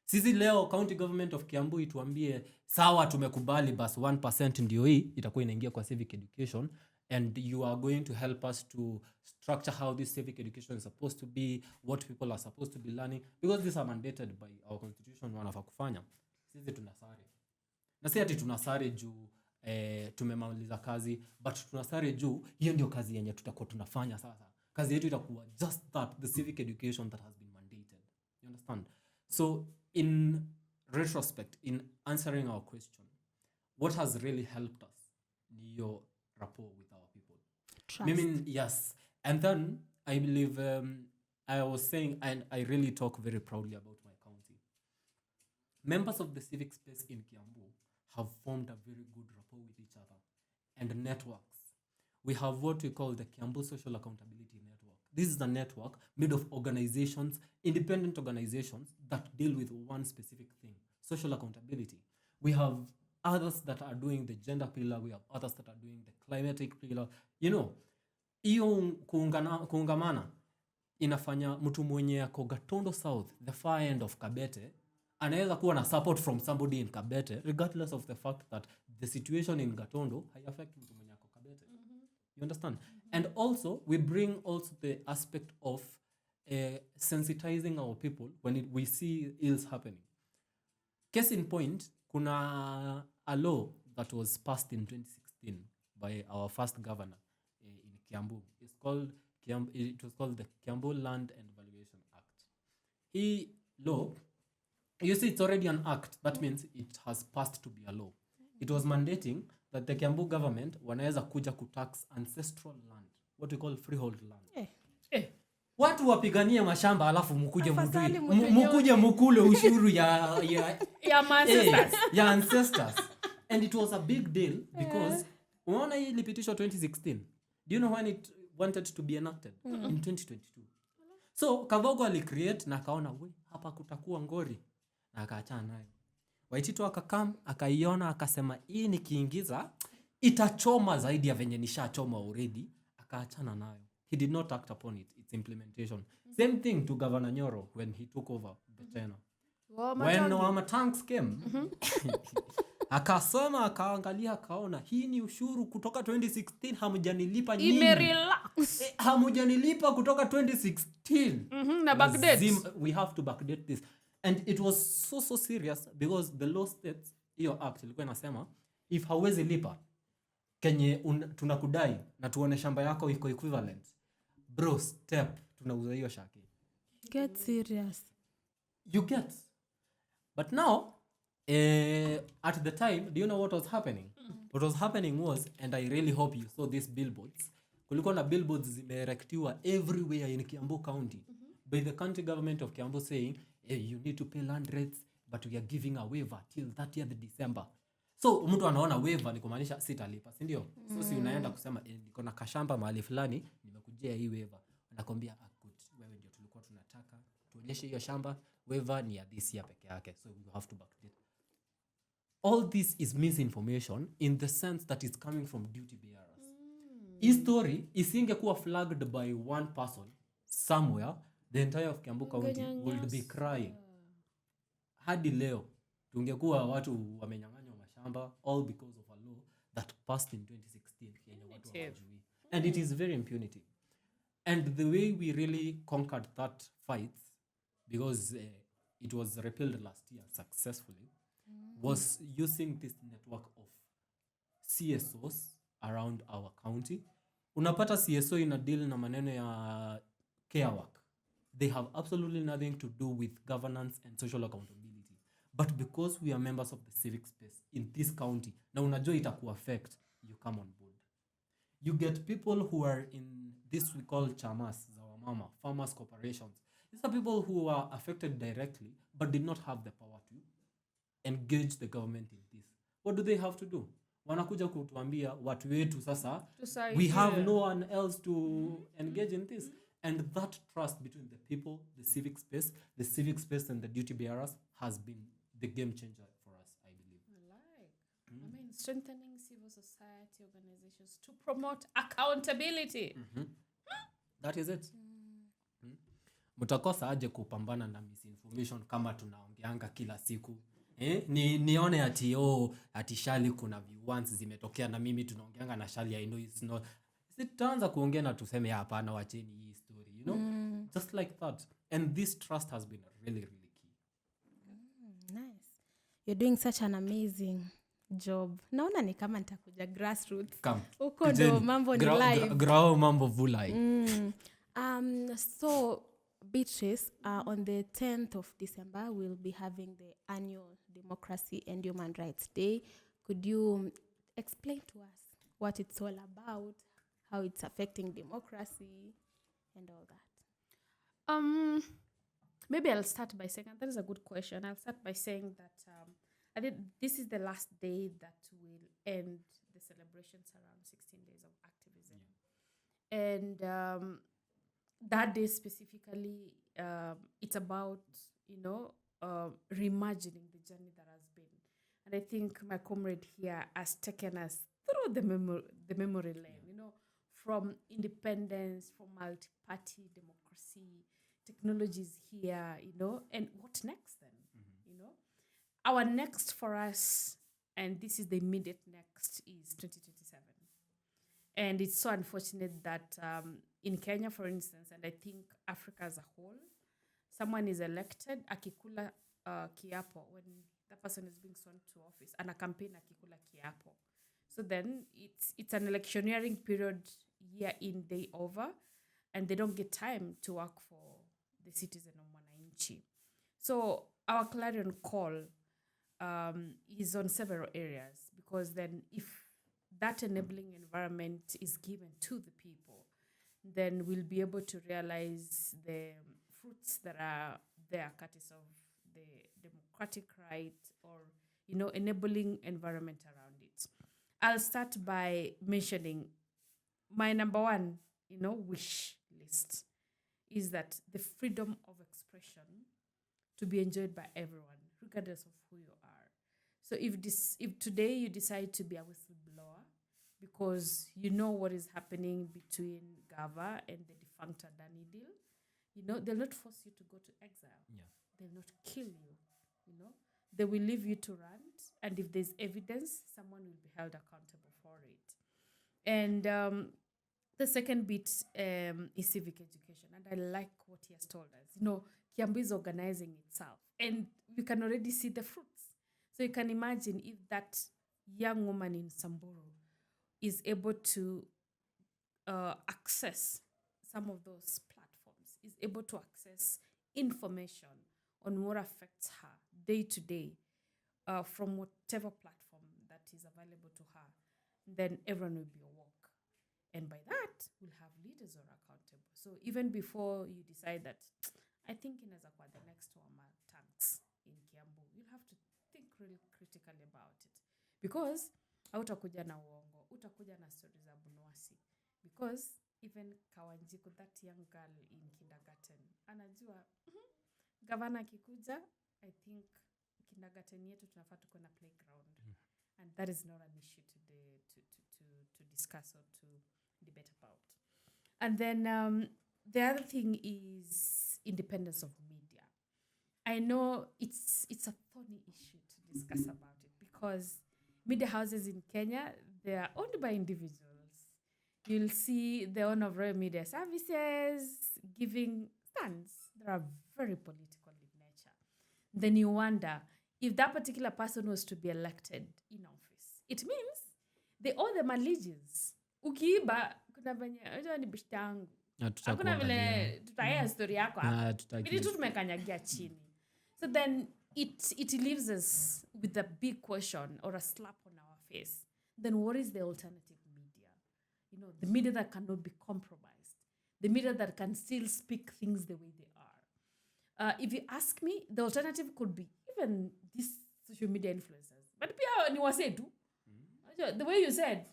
Speaker 2: Sisi leo county government of Kiambu ituambie sawa tumekubali bas 1% ndio hii itakuwa inaingia kwa civic education, and you are going to help us to structure how this civic education is supposed to be, what people are supposed to be learning, because these are mandated by our constitution wanafaa kufanya. Sisi tunasare. Na si ati tunasare juu tumemaliza kazi, but tunasare juu hiyo ndio kazi yenye tutakuwa tunafanya sasa. Kazi yetu itakuwa just that, the civic education that has been mandated. You understand? So in retrospect, in answering our question, what has really helped us is your rapport with our people.
Speaker 1: Trust.
Speaker 2: I mean, yes. And then I believe I was saying, and I really talk very proudly about my county. Members of the civic space in Kiambu have formed a very good rapport with each other and networks. We have what we call the Kiambu Social Accountability Network. This is a network made of organizations, independent organizations that deal with one specific thing, social accountability. We have others that are doing the gender pillar. We have others that are doing the climatic pillar. You know, iyo kuungamana inafanya mtu mwenye ako Gatondo South, the far end of Kabete, anaweza kuwa na support from somebody in Kabete, regardless of the fact that the situation in Gatondo haiaffect mtu mwenye ako Kabete. You understand? And also, we bring also the aspect of sensitizing our people when we see ills happening. Case in point, kuna a law that was passed in 2016 by our first governor in Kiambu. It was called the Kiambu Land and Valuation Act. Hii law, you see it's already an act, that means it has passed to be a law. It was mandating that the Kiambu government wanaweza kuja kutax ancestral land, what we call freehold land. Watu wapiganie mashamba alafu mkuje mkule ushuru ya ancestors. And it was a big deal because unaona hii ilipitishwa 2016. Do you know when it wanted to be enacted? In 2022. So Kavogo alicreate na akaona hapa kutakuwa ngori na akaachana nayo. Waitito akakam akaiona akasema hii nikiingiza itachoma zaidi ya venye nishachoma already, akaachana nayo. He did not act upon it, its implementation. Same thing to Governor Nyoro when he took over the China. When Wamatanks came, akasoma akaangalia akaona hii ni ushuru kutoka 2016 hamjanilipa nyinyi.
Speaker 3: Imerelax.
Speaker 2: Hamjanilipa kutoka 2016.
Speaker 3: Na backdate.
Speaker 2: We have to backdate this. And it was so serious because the law states, hiyo act ilikuwa inasema if hauwezi lipa kenye tunakudai na tuone shamba yako iko equivalent, bro, step tunauza hiyo shaki.
Speaker 1: Get serious.
Speaker 2: You get. But now, at the time, do you know what was happening? What was happening was, and I really hope you saw these billboards, kulikuwa na billboards zimeerectiwa everywhere in Kiambu County by the county government of Kiambu saying, hey, you need to pay land rates, but we are giving a waiver till 30th December. So mtu anaona waiver ni kumaanisha sitalipa, si ndio? So si unaenda kusema niko na kashamba mahali fulani nimekujia hii waiver. Anakuambia good, wewe ndio tulikuwa tunataka tuonyeshe hiyo shamba, waiver ni ya this year peke yake, so you have to backdate. All this is misinformation in the sense that it's coming from duty bearers. Hii story isingekuwa flagged by one person somewhere, the entire of Kiambu County would be crying. Hadi leo tungekuwa watu wamenyang'anywa mashamba all because of a law that passed in 2016 yenye watu hawajui. And it is very impunitive. And the way we really conquered that fight, because it was repealed last year successfully, was using this network of CSOs around our county. Unapata CSO ina deal na maneno ya care work. They have absolutely nothing to do with governance and social accountability. But because we are members of the civic space in this county, na unajua itaku affect, you come on board. You get people who are in this we call chamas, zawamama, farmers corporations. These are people who are affected directly but did not have the power to engage the government in this. What do they have to do? Wanakuja kutuambia watu wetu sasa, we have no one else to engage in this. And that trust between the people, the civic space and the duty bearers has been the game changer for us, I believe.
Speaker 3: Strengthening civil society organizations to promote accountability.
Speaker 2: That is it. Mutakosa aje kupambana na misinformation kama tunaongeanga kila siku. Nione ati Shali kuna viewants zimetokea na mimi tunaongeanga na Shali, I know it's not. Sitaanza kuongea na tuseme hapana wacheni hii story, you know? Just like that. And this trust has been really, really key.
Speaker 1: Nice. You're doing such an amazing job. Naona ni kama nitakuja grassroots. Uko ndo mambo ni live.
Speaker 2: Grao mambo vulai.
Speaker 1: So Beatrice, on the 10th of December, we'll be having the annual Democracy and Human Rights Day. Could you explain to us what it's all about, how it's affecting democracy and all that?
Speaker 3: Maybe I'll start by saying, and that is a good question. I'll start by saying that I think this is the last day that will end the celebrations around 16 days of activism. And that day specifically, it's about, reimagining the journey that has been. And I think my comrade here has taken us through the memory lane, from independence, from multi-party democracy, technologies here, and what next then, Our next for us, and this is the immediate next, is 2027. And it's so unfortunate that in Kenya, for instance, and I think Africa as a whole, someone is elected, akikula kiapo, when that person is being sworn to office, and a campaign akikula kiapo. So then it's an electioneering period, year in, day over, and they don't get time to work for the citizen of Mwananchi. So our clarion call is on several areas, because then if that enabling environment is given to the people, then we'll be able to realize the fruits that are there, courtesy of the democratic right or, enabling environment around it. I'll start by mentioning my number one, wish list is that the freedom of expression to be enjoyed by everyone, regardless of who you are. So if today you decide to be a whistleblower because you know what is happening between Gava and the defunct Adani deal, they'll not force you to go to exile.
Speaker 2: Yeah.
Speaker 3: They'll not kill you. They will leave you to rant, and if there's evidence, someone will be held accountable for it. And the second bit is civic education, and I like what he has told us. Kiambu is organizing itself, and we can already see the fruits. So you can imagine if that young woman in Samburu is able to access some of those platforms, is able to access information on what affects her day to day from whatever platform that is available to her, then everyone will be awoke. And by that, we'll have leaders who are accountable. So even before you decide that, I think inaweza kuwa the next Wama tanks in Kiambu, you'll have to think really critically about it. Because hautakuja na uongo, utakuja na stories za Bunwasi. Because even Kawanjiku, that young girl in kindergarten, anajua, gavana akikuja, I think kindergarten yetu tunafaa tuko na playground. And that is not an issue today to discuss or to debate about. And then the other thing is independence of media. I know it's a funny issue to discuss about it because media houses in Kenya, they are owned by individuals. You'll see the owner of Royal Media Services giving stands that are very political in nature. Then you wonder, if that particular person was to be elected in office, it means they owe them allegiance. Ukiiba, kuna venye, unajua ni bishti yangu. Hakuna vile tutaya story yako hapa. Ili tu tumekanyagia chini. So then it leaves us with a big question or a slap on our face. Then what is the alternative media? The media that cannot be compromised. The media that can still speak things the way they are. If you ask me, the alternative could be even these social media influencers. But pia ni wase tu. The way you said,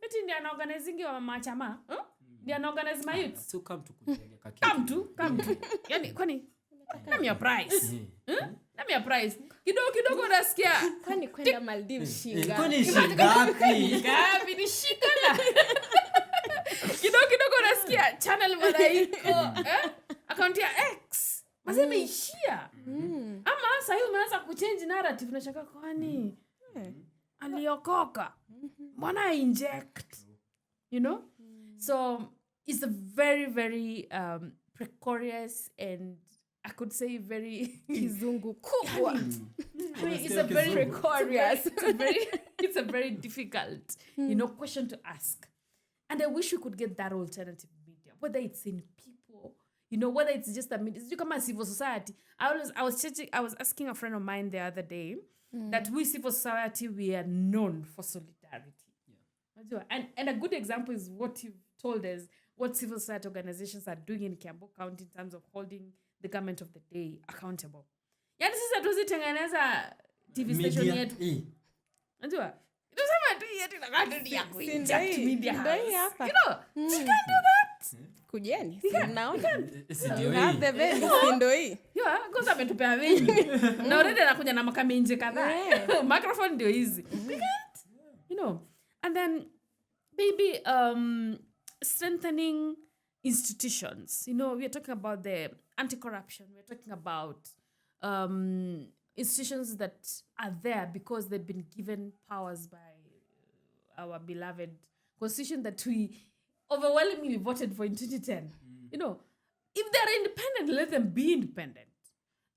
Speaker 3: beti ndi anaorganizing wa machama, ndi anaorganize my youth.
Speaker 2: So come to kujenge kaki.
Speaker 3: Come to. Yani kwani nami your price. Nami your price. Kidogo unasikia.
Speaker 1: Kwani kwenda Maldives shinga.
Speaker 4: Kwani shingapi?
Speaker 3: Gapi ni shikana. Kidogo unasikia channel madaiko, account ya X. Maseme ishia. Ama sasa hiyo umeanza kuchange narrative na shaka kwani aliokoka. Mbona inject? So it's a very, very precarious and I could say very
Speaker 1: Kizungu kubwa.
Speaker 3: it's a very precarious. It's a very difficult, question to ask. And I wish we could get that alternative media, whether it's in people, whether it's just a media. You come as civil society. I was asking a friend of mine the other day that we civil society, we are known for solidarity. Yeah. And a good example is what you've told us, what civil society organizations are doing in Kiambu County in terms of holding the government of the day accountable. Yani sisi hatuwezi TV station yetu. Unajua? Tunasema tu yetu na kati ya kuinject media house. She can't do that.
Speaker 1: Kujeni. Mnaona?
Speaker 4: Ndio hii.
Speaker 1: Have the venue ndio hii.
Speaker 3: Yeah, kwanza ametupea venue. Na already anakuja na makame nje kadhaa. Microphone ndio hizi. We can't. And then maybe strengthening institutions. We are talking about the anti-corruption. We are talking about institutions that are there because they've been given powers by our beloved constitution that we overwhelmingly voted for in 2010. If they're independent, let them be independent.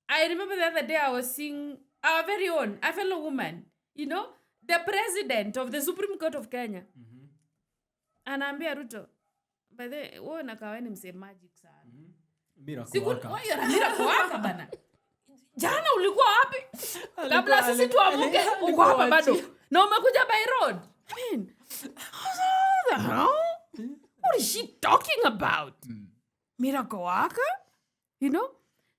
Speaker 3: I remember the other day I was seeing our very own, a fellow woman, the president of the Supreme Court of Kenya. Anaambia Ruto, by the way, wewe unakaweni mse magic sana.
Speaker 2: Miracle worker.
Speaker 3: Miracle worker bana. Jana ulikuwa wapi? Kabla sisi tuamuke, uko hapa bado. Na umekuja by road. I mean, what is she talking about? Miracle worker?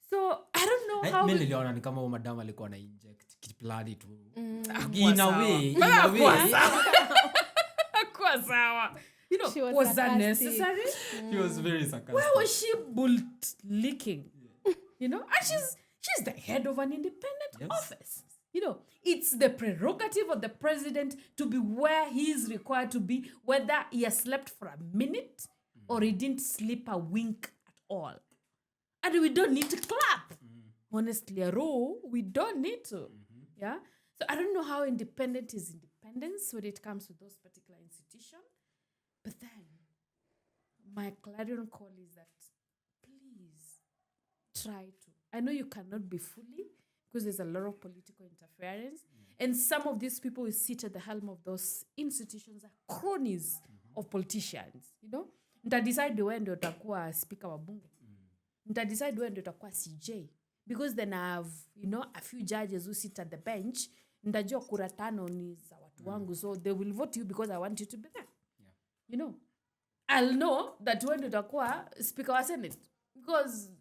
Speaker 3: So, I don't know how...
Speaker 2: Mimi niliona ni kama madam alikuwa na inject kiplani tu.
Speaker 4: In a way.
Speaker 3: Hakuwa sawa. Was that necessary?
Speaker 2: She was very sarcastic.
Speaker 3: Where was she leaking? And she's the head of an independent office. It's the prerogative of the president to be where he is required to be, whether he has slept for a minute or he didn't sleep a wink at all. And we don't need to clap. honestly a rule, we don't need to. Yeah. So I don't know how independent is independence when it comes to those particular institutions. But then my clarion call is that please try to. I know you cannot be fully because there's a lot of political interference. And some of these people who sit at the helm of those institutions are cronies of politicians, you know. Nitadecide wewe ndio utakuwa speaker wa bunge. Nitadecide wewe ndio utakuwa CJ. Because then I have, you know, a few judges who sit at the bench. Nitajua kura 5 ni za watu wangu. So they will vote you because I want you to be there.
Speaker 2: Yeah.
Speaker 3: You know. I'll know that wewe ndio utakuwa speaker wa Senate. Because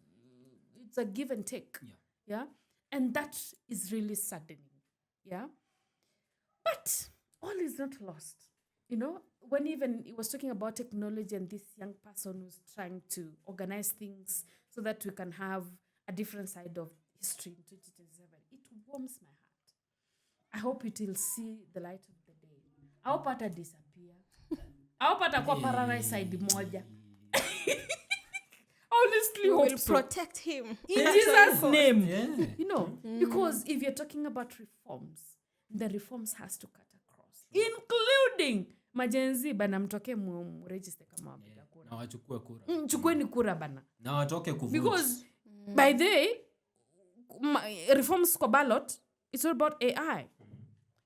Speaker 3: it's a give and take. Yeah. And that is really saddening. Yeah. But all is not lost. You know, when even he was talking about technology and this young person who's trying to organize things so that we can have a different side of history in 2027, it warms my heart. I hope it will see the light of the day. I hope ata disappear. I hope atakuwa paradise side moja. Honestly,
Speaker 1: We will
Speaker 3: hope so.
Speaker 1: protect him.
Speaker 3: In Jesus' name.
Speaker 4: Yeah.
Speaker 3: You know, because if you're talking about reforms, the reforms has to cut across, including majenzi bana mtoke register kama wapiga kura.
Speaker 2: Na wachukue kura.
Speaker 3: Chukueni kura bana.
Speaker 2: Na watoke kuvote.
Speaker 3: Because by the way, reforms kwa ballot, it's all about AI.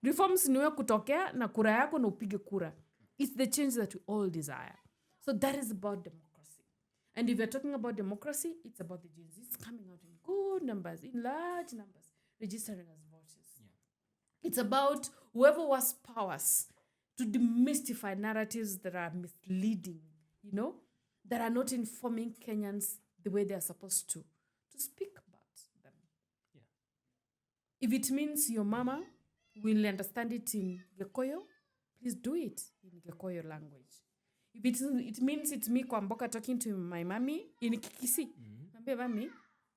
Speaker 3: Reforms niwe kutokea na kura yako na upige kura. It's the change that we all desire. So that is about democracy. And if you're talking about democracy, it's about the Gen Zs coming out in good numbers, in large numbers, registering as voters. Yeah. It's about whoever was powers to demystify narratives that are misleading, you know, that are not informing Kenyans the way they are supposed to speak about them.
Speaker 2: Yeah.
Speaker 3: If it means your mama will understand it in Gikuyu, please do it in Gikuyu language. If it means it's me kwa mboka talking to my mommy in Kikisi, nambia mami,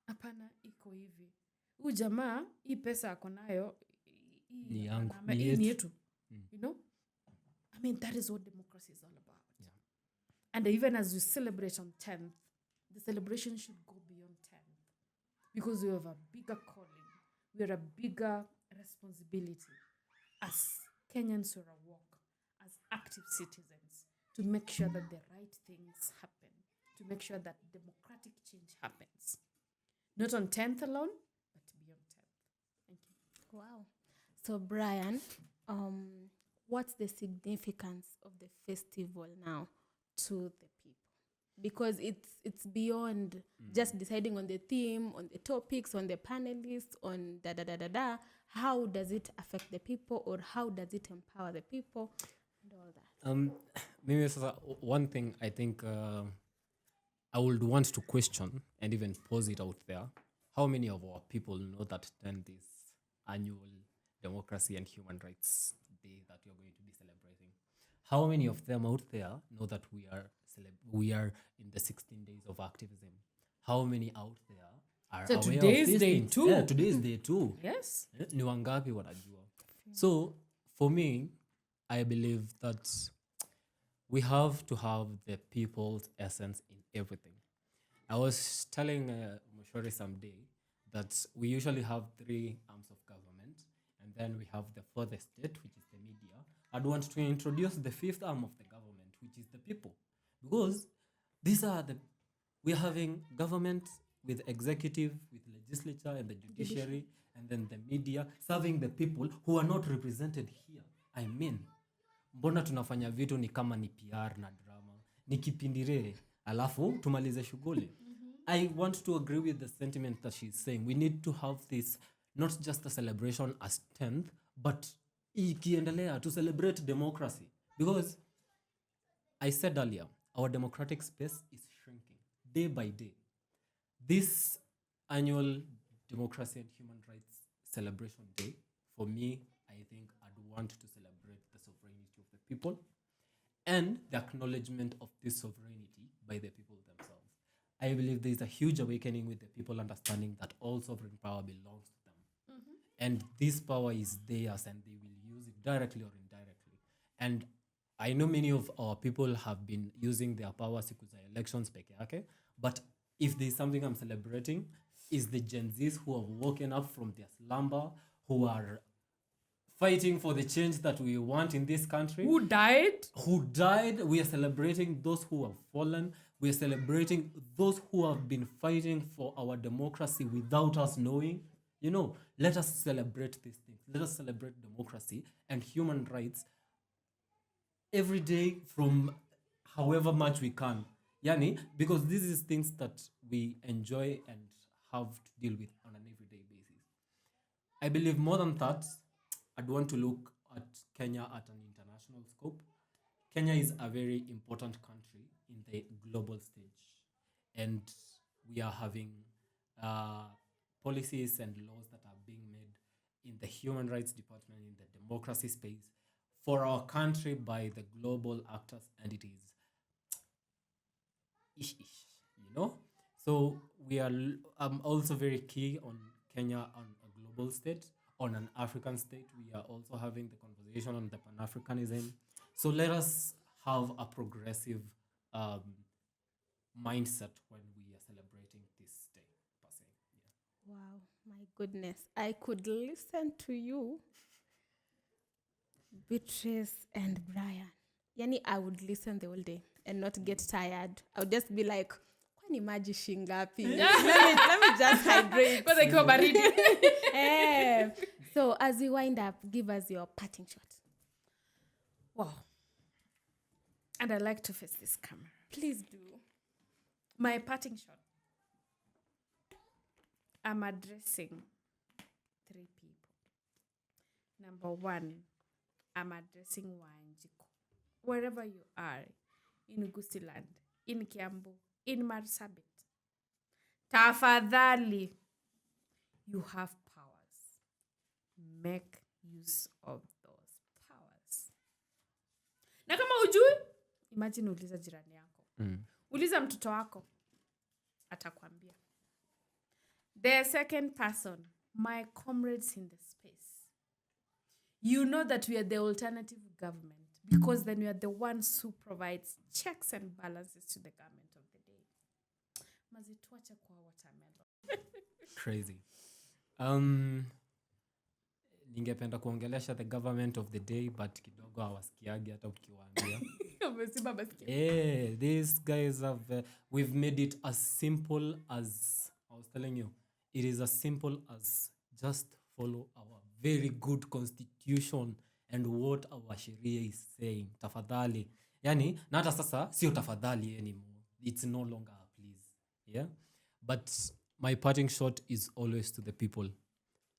Speaker 3: hapana iko hivi. Huyu jamaa, hii pesa ako nayo,
Speaker 2: Ni yangu,
Speaker 3: ni yetu. You know? I mean, that is what democracy is all about.
Speaker 2: Yeah.
Speaker 3: And even as we celebrate on 10th, the celebration should go beyond 10th. Because we have a bigger calling. We have a bigger responsibility as Kenyans who are awoke, as active citizens, to make sure that the right things happen, to make sure that democratic change happens. Not on 10th alone, but beyond 10th. Thank you.
Speaker 1: Wow. So Brian, what's the significance of the festival now to the people? Because it's beyond just deciding on the theme, on the topics, on the panelists, on da. How does it affect the people, or how does it empower the people and all that?
Speaker 2: Maybe one thing I think I would want to question and even pose it out there. How many of our people know that 10th is annual Democracy and Human Rights Day that we are going to be celebrating? How many of them out there know that we are in the 16 days of activism? How many out there are
Speaker 3: So
Speaker 2: aware
Speaker 3: today
Speaker 2: of
Speaker 3: is
Speaker 2: these
Speaker 3: day
Speaker 2: things?
Speaker 3: 2.
Speaker 2: Yeah, today is day 2.
Speaker 3: Yes.
Speaker 2: Ni wangapi wanajua? So for me, I believe that we have to have the people's essence in everything. I was telling Mushori someday that we usually have 3 arms of government, and then we have the 4th estate, which is the media. I'd want to introduce the 5th arm of the government, which is the people. Because we're having government with executive, with legislature and the judiciary, and then the media serving the people who are not represented here. I mean, mbona tunafanya vitu ni kama ni PR na drama, ni kipindire, alafu tumalize shughuli. I want to agree with the sentiment that she's saying. We need to have this, not just a celebration as 10th, but ikiendelea to celebrate democracy. Because I said earlier, our democratic space is shrinking day by day. This annual Democracy and Human Rights Celebration Day, for me, I think I'd want to celebrate the sovereignty of the people and the acknowledgement of this sovereignty by the people themselves. I believe there is a huge awakening with the people understanding that all sovereign power belongs to them. And this power is theirs and they will use it directly or indirectly. And I know many of our people have been using their power siku za elections peke yake, but if there's something I'm celebrating, is the Gen Zs who have woken up from their slumber, who are fighting for the change that we want in this country.
Speaker 3: Who died?
Speaker 2: We are celebrating those who have fallen. We are celebrating those who have been fighting for our democracy without us knowing. Let us celebrate these things. Let us celebrate democracy and human rights every day from however much we can. Yani, because this is things that we enjoy and have to deal with on an everyday basis. I believe more than that, I'd want to look at Kenya at an international scope. Kenya is a very important country in the global stage. And we are having policies and laws that are being made in the human rights department, in the democracy space, for our country by the global actors, and it is So I'm also very key on Kenya on a global state. On an African state, we are also having the conversation on the Pan-Africanism. So let us have a progressive mindset when we are celebrating this day, per se. Yeah.
Speaker 1: Wow, my goodness. I could listen to you, Beatrice and Brian. Yani, I would listen the whole day and not get tired. I would just be like, kwani maji shingapi? let me just hydrate.
Speaker 3: Because I come reading.
Speaker 1: So as we wind up, give us your parting shot.
Speaker 3: Wow. And I like to face this camera.
Speaker 1: Please do.
Speaker 3: My parting shot. I'm addressing 3 people. Number 1, I'm addressing Wanjiko. Wherever you are, in Gusiland, in Kiambu, in Marsabit. Tafadhali, you have powers. Make use of those powers. Na kama ujui, imagine uliza jirani yako. Uliza mtoto wako, atakwambia. The second person, my comrades in the space. You know that we are the alternative government because then we are the ones who provides checks and balances to the government of the day. Mazituache kwa watermelon.
Speaker 2: Crazy. Ningependa kuongelesha the government of the day, but kidogo hawasikiagi hata ukiwaambia. These guys have we've made it as simple as I was telling you. It is as simple as just follow our very good constitution and what our sharia is saying. Tafadhali. Yani, na hata sasa sio tafadhali anymore. It's no longer a please. Yeah? But my parting shot is always to the people.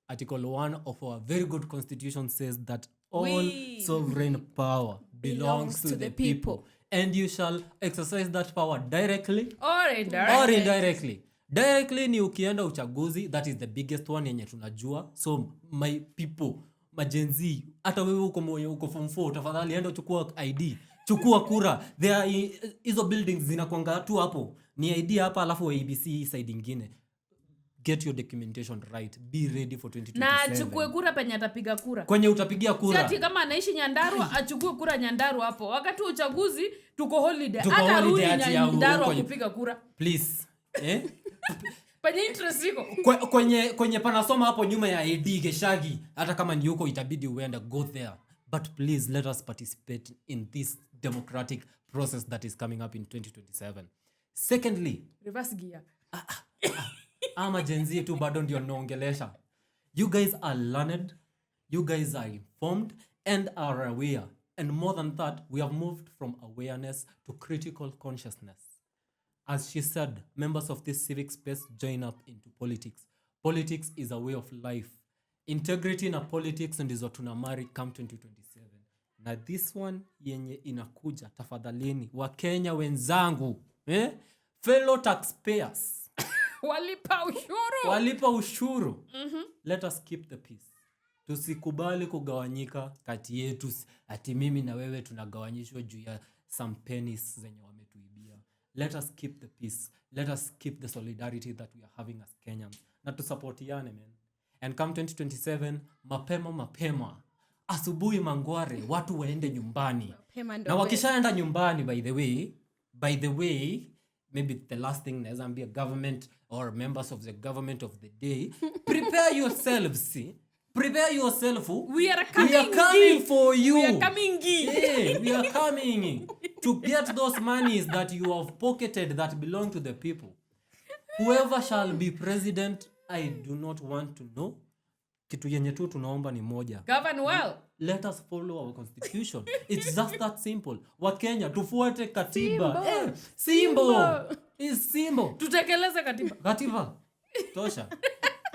Speaker 2: Article 1 of our very good constitution says that all sovereign power belongs to the people. And you shall exercise that power directly
Speaker 3: Or indirectly.
Speaker 2: Directly ni ukienda uchaguzi, that is the biggest one yenye tunajua. So my people, majenzi, hata wewe uko form 4, tafadhali enda chukua ID, chukua kura. Hizo buildings zinakuanga tu hapo. Ni ID hapa alafu ABC side nyingine. Get your documentation right. Be ready for 2027.
Speaker 3: Na achukue kura penye atapiga kura.
Speaker 2: Kwenye utapigia kura.
Speaker 3: Siati kama anaishi Nyandarua, achukue kura Nyandarua hapo. Wakati wa uchaguzi tuko holiday.
Speaker 2: Tuko
Speaker 3: Hata
Speaker 2: holiday
Speaker 3: rudi
Speaker 2: ati ya
Speaker 3: Nyandarua kupiga kura.
Speaker 2: Please.
Speaker 3: Penye interest iko.
Speaker 2: Kwenye panasoma hapo nyuma ya ID Geshagi, hata kama ni huko itabidi uende, go there. But please let us participate in this democratic process that is coming up in 2027. Secondly,
Speaker 3: Reverse gear.
Speaker 2: ama Gen Z tu bado ndio naongelesha. You guys are learned, you guys are informed and are aware. And more than that, we have moved from awareness to critical consciousness. As she said, members of this civic space join up into politics. Politics is a way of life. Integrity na politics ndizo tunamari come 2027. Na this one yenye inakuja, tafadhalini Wakenya wenzangu, fellow taxpayers, walipa ushuru. Let us keep the peace. Tusikubali kugawanyika kati yetu, ati mimi na wewe tunagawanyishwa juu ya some pennies zenye wametuibia. Let us keep the peace. Let us keep the solidarity that we are having as Kenyans. Na tusupportiane, man. And come 2027, mapema, asubuhi mangware, watu waende nyumbani. Na wakishaenda nyumbani, by the way, maybe the last thing naweza ambia government or members of the government of the day, prepare yourselves, see? Prepare yourself.
Speaker 3: We are coming
Speaker 2: for you.
Speaker 3: We are coming.
Speaker 2: Yeah, we are coming to get those monies that you have pocketed that belong to the people. Whoever shall be president, I do not want to know. Kitu yenye tu tunaomba ni moja.
Speaker 3: Govern well.
Speaker 2: Let us follow our constitution. It's just that simple. Wakenya tufuate katiba. Simbo. Is simbo.
Speaker 3: Tutekeleze katiba.
Speaker 2: Katiba. Tosha.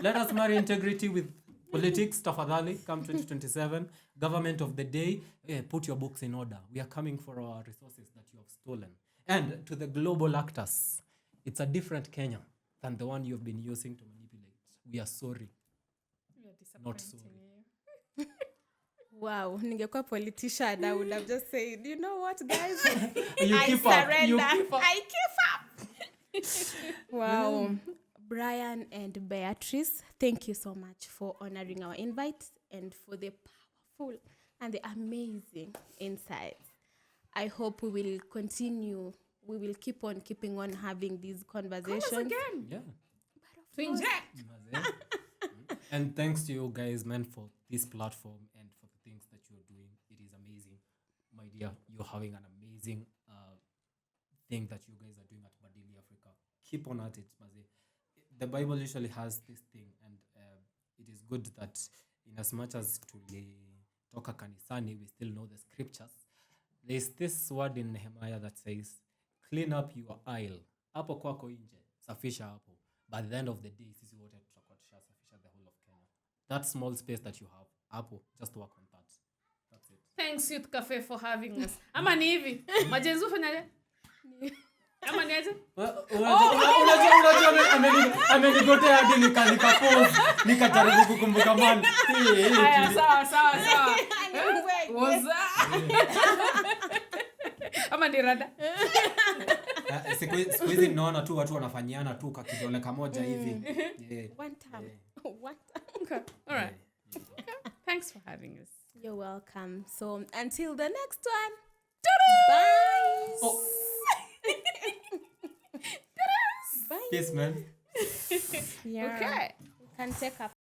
Speaker 2: Let us marry integrity with politics. Tafadhali, come 2027. Government of the day. Put your books in order. We are coming for our resources that you have stolen. And to the global actors, it's a different Kenya than the one you have been using to manipulate. We are sorry. Not sorry.
Speaker 1: Wow, ningekuwa politician, I would have just said, you know what, guys?
Speaker 2: You
Speaker 1: I
Speaker 2: keep up.
Speaker 1: surrender.
Speaker 2: You keep up.
Speaker 1: I give up. Wow. Brian and Beatrice, thank you so much for honoring our invite and for the powerful and the amazing insights. I hope we will continue. We will keep on keeping on having these conversations.
Speaker 3: Call us again.
Speaker 2: Yeah.
Speaker 3: To inject.
Speaker 2: And thanks to you guys, man, for this platform and for the things that you're doing. It is amazing. My dear, you're having an amazing thing that you guys are doing at Badili, Africa. Keep on at it, Maze. The Bible usually has this thing, and it is good that in as much as toka kanisani, we still know the scriptures. There's this word in Nehemiah that says, clean up your aisle. Hapo kwako nje, safisha hapo. By the end of the day, sisi wote tutakuwa tushasafisha the whole of Kenya. That small space that you have, hapo, just work on that. That's it.
Speaker 3: Thanks Youth Cafe for having us. Ama ni hivi. Majenzi ufanyaje? Ama ni aje?
Speaker 2: Unajua amenigotea hadi nikapose. Nikajaribu kukumbuka man.
Speaker 3: Sawa. Woza. Ama ni rada.
Speaker 2: Siku hizi naona tu watu wanafanyiana tu kwa kidole kamoja hivi.
Speaker 1: One time.
Speaker 3: Okay. All right. Thanks for having us.
Speaker 1: You're welcome. So until the next one.
Speaker 3: Bye.
Speaker 2: Oh.
Speaker 1: Bye.
Speaker 2: Peace, man.
Speaker 1: Yeah.
Speaker 3: Okay.
Speaker 1: We can take a